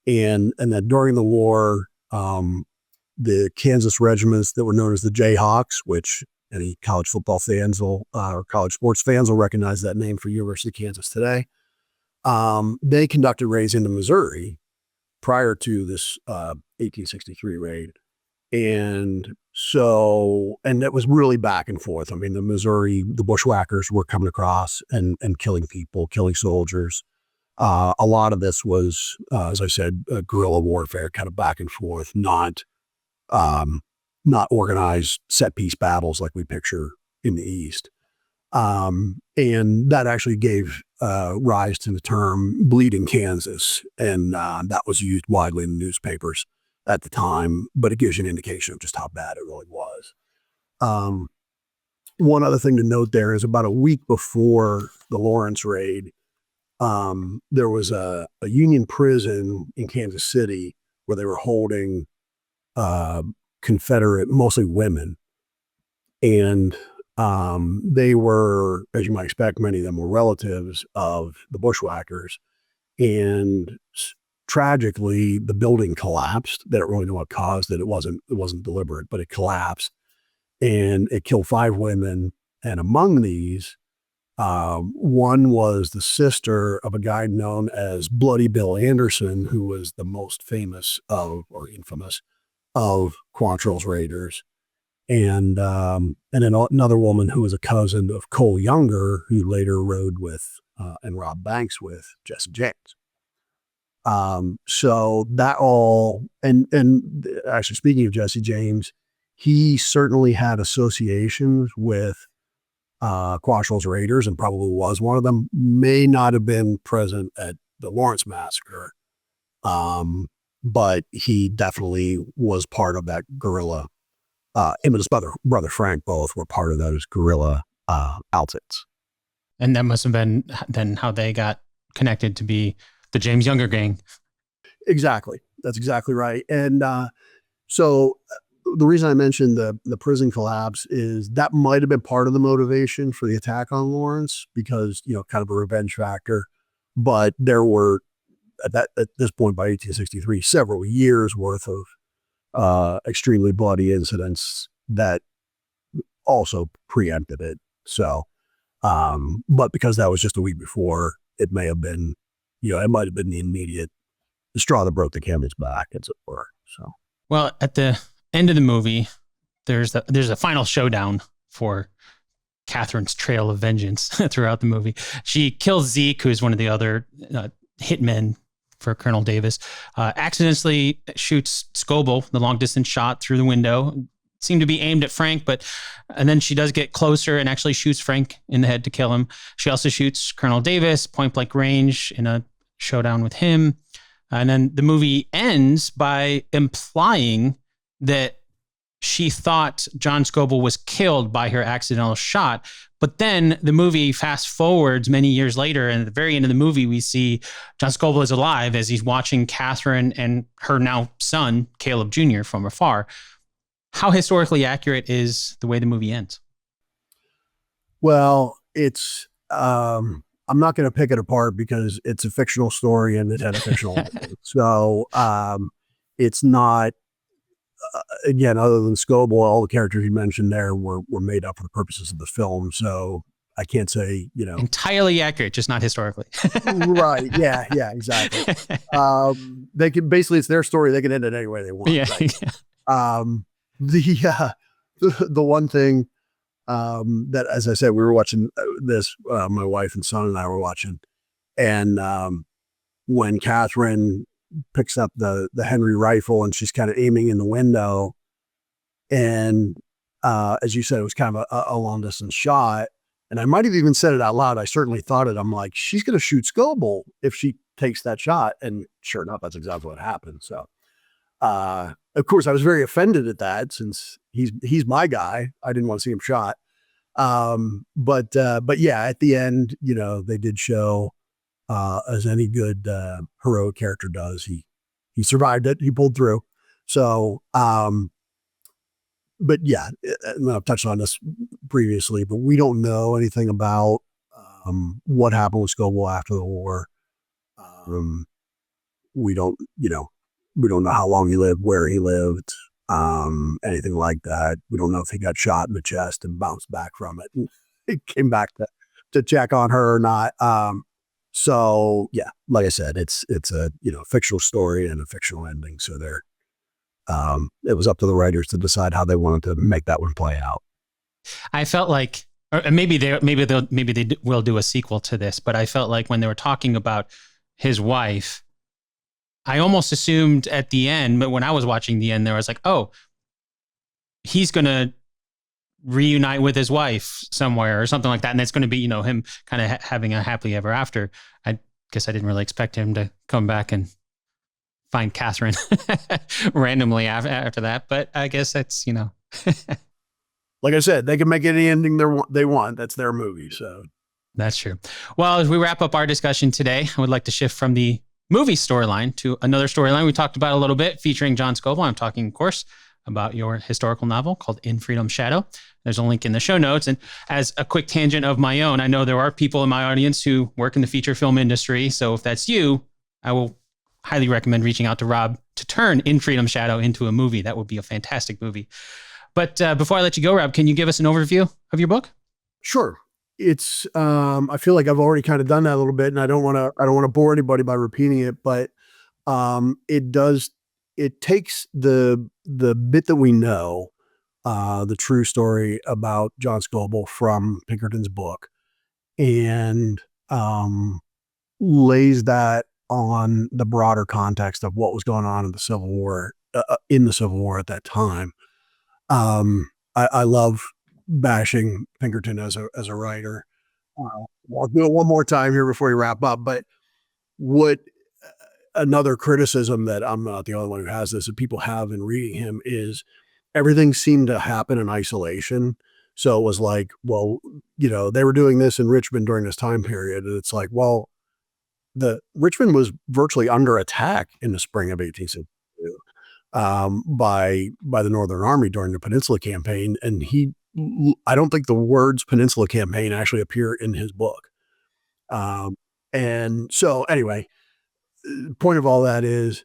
And then during the war, the Kansas regiments that were known as the Jayhawks, which any college football fans or college sports fans will recognize that name for University of Kansas today. They conducted raids into Missouri prior to this 1863 raid. And so, and it was really back and forth. I mean, the bushwhackers were coming across and killing people, killing soldiers. A lot of this was, as I said, guerrilla warfare, kind of back and forth, um, not organized set piece battles like we picture in the East. And that actually gave rise to the term "bleeding Kansas," and that was used widely in the newspapers at the time. But it gives you an indication of just how bad it really was. Um, One other thing to note there is about a week before the Lawrence raid, there was a Union prison in Kansas City where they were holding Confederate, mostly women, and they were, as you might expect, many of them were relatives of the bushwhackers. And tragically, the building collapsed. They don't really know what caused it. It wasn't deliberate, but it collapsed, and it killed 5 women. And among these, one was the sister of a guy known as Bloody Bill Anderson, who was the most famous or infamous of Quantrill's raiders. And then another woman who was a cousin of Cole Younger, who later rode with and robbed banks with Jesse James. So that all, and actually speaking of Jesse James, he certainly had associations with Quantrill's raiders, and probably was one of them. May not have been present at the Lawrence massacre, but he definitely was part of that guerrilla. Him and his brother Frank both were part of those guerrilla outfits. And that must have been then how they got connected to be the James Younger gang. Exactly. That's exactly right. And so the reason I mentioned the prison collapse is that might have been part of the motivation for the attack on Lawrence, because, kind of a revenge factor. But there were, at this point, by 1863, several years worth of extremely bloody incidents that also preempted it. So, but because that was just a week before, it may have been, it might have been the immediate straw that broke the camel's back, as it were. So, well, at the end of the movie, there's a final showdown for Catherine's trail of vengeance throughout the movie. She kills Zeke, who's one of the other hitmen for Colonel Davis, accidentally shoots Scobell, the long distance shot, through the window. Seemed to be aimed at Frank, and then she does get closer and actually shoots Frank in the head to kill him. She also shoots Colonel Davis point blank range in a showdown with him. And then the movie ends by implying that she thought John Scobell was killed by her accidental shot. But then the movie fast forwards many years later, and at the very end of the movie, we see John Scobell is alive as he's watching Catherine and her now son, Caleb Jr., from afar. How historically accurate is the way the movie ends? Well, it's, I'm not going to pick it apart because it's a fictional story and it had a fictional ending. So it's not, again, other than Scobell, all the characters you mentioned there were made up for the purposes of the film. So I can't say, entirely accurate, just not historically. Right. Yeah, exactly. They can, basically, it's their story. They can end it any way they want. Yeah. Right? The one thing that, as I said, we were watching this, my wife and son and I were watching, and when Catherine picks up the Henry rifle and she's kind of aiming in the window, and as you said, it was kind of a long distance shot, and I might have even said it out loud. I certainly thought it. I'm like, she's going to shoot Scobell if she takes that shot, and sure enough, that's exactly what happened. So, of course, I was very offended at that, since he's my guy. I didn't want to see him shot. But yeah, at the end, they did show, as any good heroic character does, he survived it. He pulled through. So, but yeah, and I've touched on this previously, but we don't know anything about what happened with Scobell after the war. We don't know how long he lived, where he lived, anything like that. We don't know if he got shot in the chest and bounced back from it and he came back to check on her or not. So yeah, like I said, it's a fictional story and a fictional ending. So they're it was up to the writers to decide how they wanted to make that one play out. I felt like, or maybe they will do a sequel to this, but I felt like when they were talking about his wife, I almost assumed at the end, but when I was watching the end there, I was like, oh, he's going to reunite with his wife somewhere or something like that. And it's going to be, him kind of having a happily ever after. I guess I didn't really expect him to come back and find Catherine randomly after that. But I guess that's, Like I said, they can make any ending they want. That's their movie. So that's true. Well, as we wrap up our discussion today, I would like to shift from the movie storyline to another storyline we talked about a little bit featuring John Scobell. I'm talking, of course, about your historical novel called In Freedom's Shadow. There's a link in the show notes. And as a quick tangent of my own, I know there are people in my audience who work in the feature film industry. So if that's you, I will highly recommend reaching out to Rob to turn In Freedom's Shadow into a movie. That would be a fantastic movie. But before I let you go, Rob, can you give us an overview of your book? Sure. It's I feel like I've already kind of done that a little bit, and I don't want to bore anybody by repeating it, but it takes the bit that we know, the true story about John Scobell from Pinkerton's book, and lays that on the broader context of what was going on in the Civil War at that time. I love bashing Pinkerton as a writer. I'll do it one more time here before we wrap up. But another criticism that I'm not the only one who has this, that people have in reading him, is everything seemed to happen in isolation. So it was like, well, they were doing this in Richmond during this time period. And it's like, well, the Richmond was virtually under attack in the spring of 1862. By the Northern Army during the Peninsula Campaign. And I don't think the words Peninsula Campaign actually appear in his book. And so anyway, the point of all that is,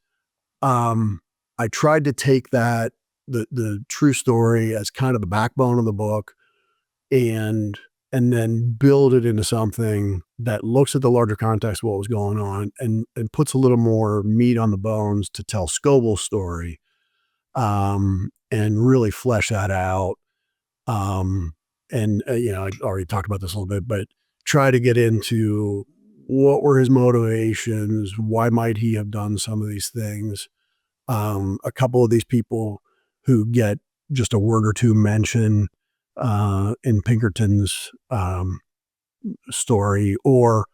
I tried to take that, the true story, as kind of the backbone of the book, and then build it into something that looks at the larger context of what was going on and puts a little more meat on the bones to tell Scobell's story, and really flesh that out. I already talked about this a little bit, but try to get into what were his motivations, why might he have done some of these things. A couple of these people who get just a word or two mention in Pinkerton's story, or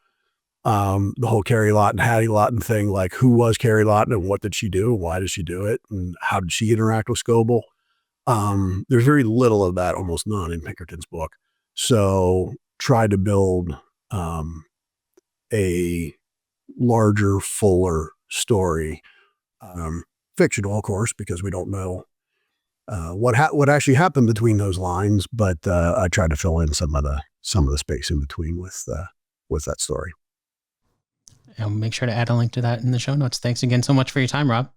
the whole Carrie Lawton, Hattie Lawton thing, like who was Carrie Lawton and what did she do? Why did she do it? And how did she interact with Scobell? There's very little of that, almost none, in Pinkerton's book. So try to build a larger, fuller story, fictional, of course, because we don't know what actually happened between those lines. But I tried to fill in some of the space in between with that story. I'll make sure to add a link to that in the show notes. Thanks again so much for your time, Rob.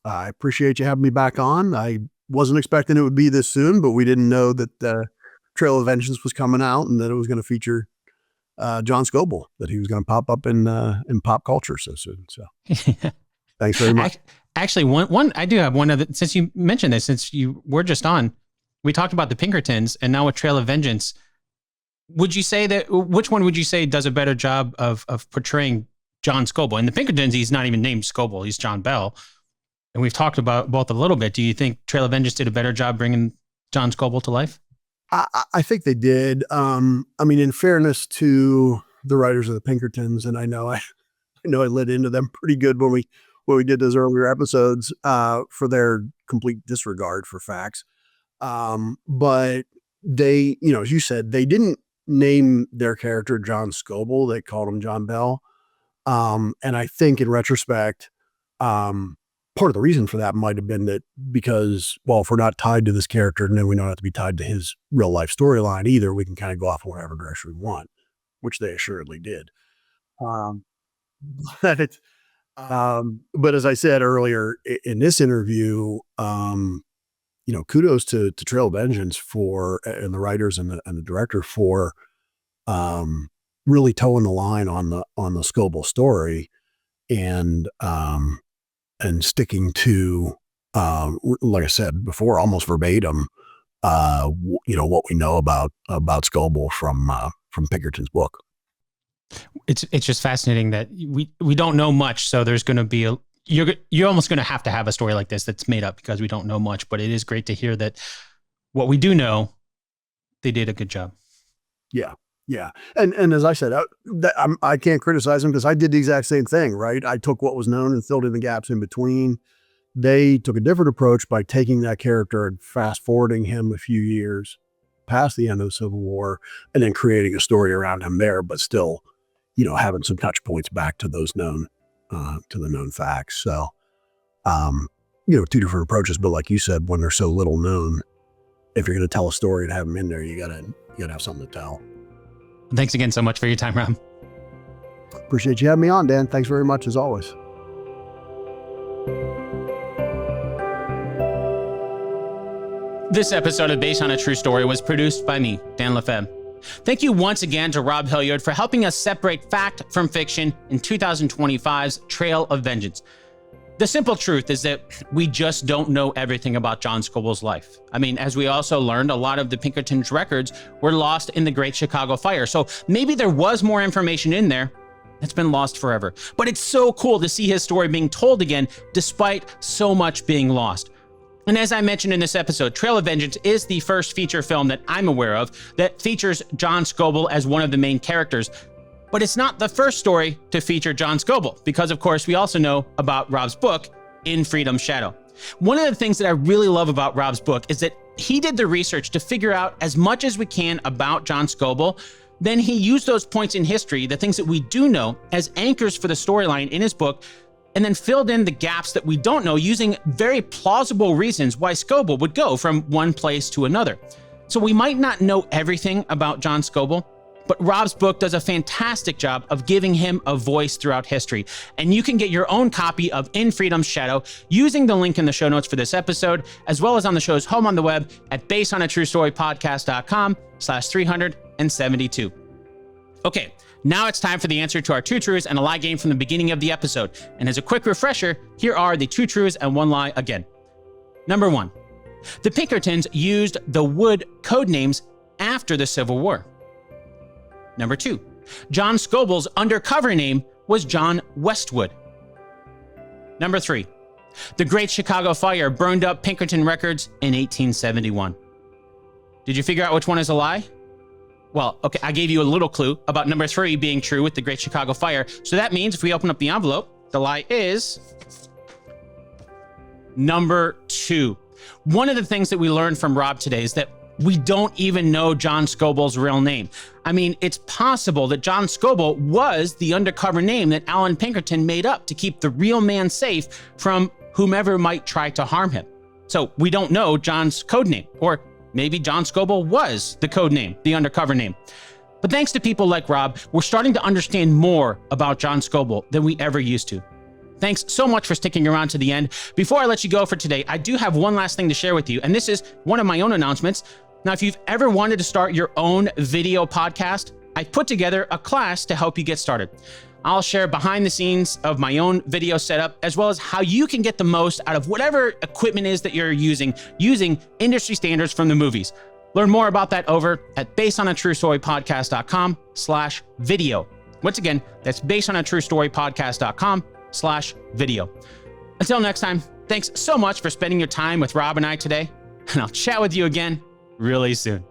I appreciate you having me back on. I wasn't expecting it would be this soon, but we didn't know that Trail of Vengeance was coming out and that it was going to feature John Scobell, that he was going to pop up in pop culture so soon. So thanks very much. Actually, one I do have one other, since you mentioned this, since you were just on, we talked about the Pinkertons, and now with Trail of Vengeance, would you say that, which one would you say does a better job of portraying John Scobell? In the Pinkertons, he's not even named Scobell, he's John Bell. And we've talked about both a little bit. Do you think Trail of Vengeance did a better job bringing John Scobell to life? I think they did. In fairness to the writers of the Pinkertons, and I know I lit into them pretty good when we did those earlier episodes, for their complete disregard for facts. But they, as you said, they didn't name their character John Scobell. They called him John Bell. And I think in retrospect, part of the reason for that might have been that because, well, if we're not tied to this character, then we don't have to be tied to his real life storyline either. We can kind of go off in whatever direction we want, which they assuredly did. But as I said earlier in this interview, kudos to Trail of Vengeance and the writers and the director for really towing the line on the Scobell story and sticking to like I said before, almost verbatim, what we know about Scobell from Pinkerton's book. It's just fascinating that we don't know much. So there's going to be you're almost going to have a story like this that's made up because we don't know much. But it is great to hear that what we do know, they did a good job. Yeah. Yeah. And as I said, I can't criticize them because I did the exact same thing, right? I took what was known and filled in the gaps in between. They took a different approach by taking that character and fast forwarding him a few years past the end of the Civil War and then creating a story around him there, but still, having some touch points back to those known, to the known facts. So, two different approaches, but like you said, when they're so little known, if you're going to tell a story and have them in there, you gotta have something to tell. Thanks again so much for your time, Rob. Appreciate you having me on, Dan. Thanks very much as always. This episode of Based on a True Story was produced by me, Dan Lefebvre. Thank you once again to Rob Hilliard for helping us separate fact from fiction in 2025's Trail of Vengeance. The simple truth is that we just don't know everything about John Scobell's life. I mean, as we also learned, a lot of the Pinkerton's records were lost in the Great Chicago Fire. So maybe there was more information in there that's been lost forever. But it's so cool to see his story being told again, despite so much being lost. And as I mentioned in this episode, Trail of Vengeance is the first feature film that I'm aware of that features John Scobell as one of the main characters. But it's not the first story to feature John Scobell, because of course we also know about Rob's book, In Freedom's Shadow. One of the things that I really love about Rob's book is that he did the research to figure out as much as we can about John Scobell. Then he used those points in history, the things that we do know, as anchors for the storyline in his book, and then filled in the gaps that we don't know using very plausible reasons why Scobell would go from one place to another. So we might not know everything about John Scobell, but Rob's book does a fantastic job of giving him a voice throughout history. And you can get your own copy of In Freedom's Shadow using the link in the show notes for this episode, as well as on the show's home on the web at basedonatruestorypodcast.com/372. Okay, now it's time for the answer to our 2 truths and a lie game from the beginning of the episode. And as a quick refresher, here are the 2 truths and 1 lie again. Number 1, the Pinkertons used the Wood code names after the Civil War. Number 2, John Scobell's undercover name was John Westwood. Number 3, the Great Chicago Fire burned up Pinkerton records in 1871. Did you figure out which one is a lie? Well, okay, I gave you a little clue about number 3 being true with the Great Chicago Fire. So that means if we open up the envelope, the lie is number 2. One of the things that we learned from Rob today is that we don't even know John Scobell's real name. I mean, it's possible that John Scobell was the undercover name that Alan Pinkerton made up to keep the real man safe from whomever might try to harm him. So we don't know John's code name, or maybe John Scobell was the code name, the undercover name. But thanks to people like Rob, we're starting to understand more about John Scobell than we ever used to. Thanks so much for sticking around to the end. Before I let you go for today, I do have one last thing to share with you, and this is one of my own announcements. Now, if you've ever wanted to start your own video podcast, I put together a class to help you get started. I'll share behind the scenes of my own video setup, as well as how you can get the most out of whatever equipment is that you're using industry standards from the movies. Learn more about that over at basedonatruestorypodcast.com/video. Once again, that's basedonatruestorypodcast.com/video. Until next time, thanks so much for spending your time with Rob and I today, and I'll chat with you again really soon.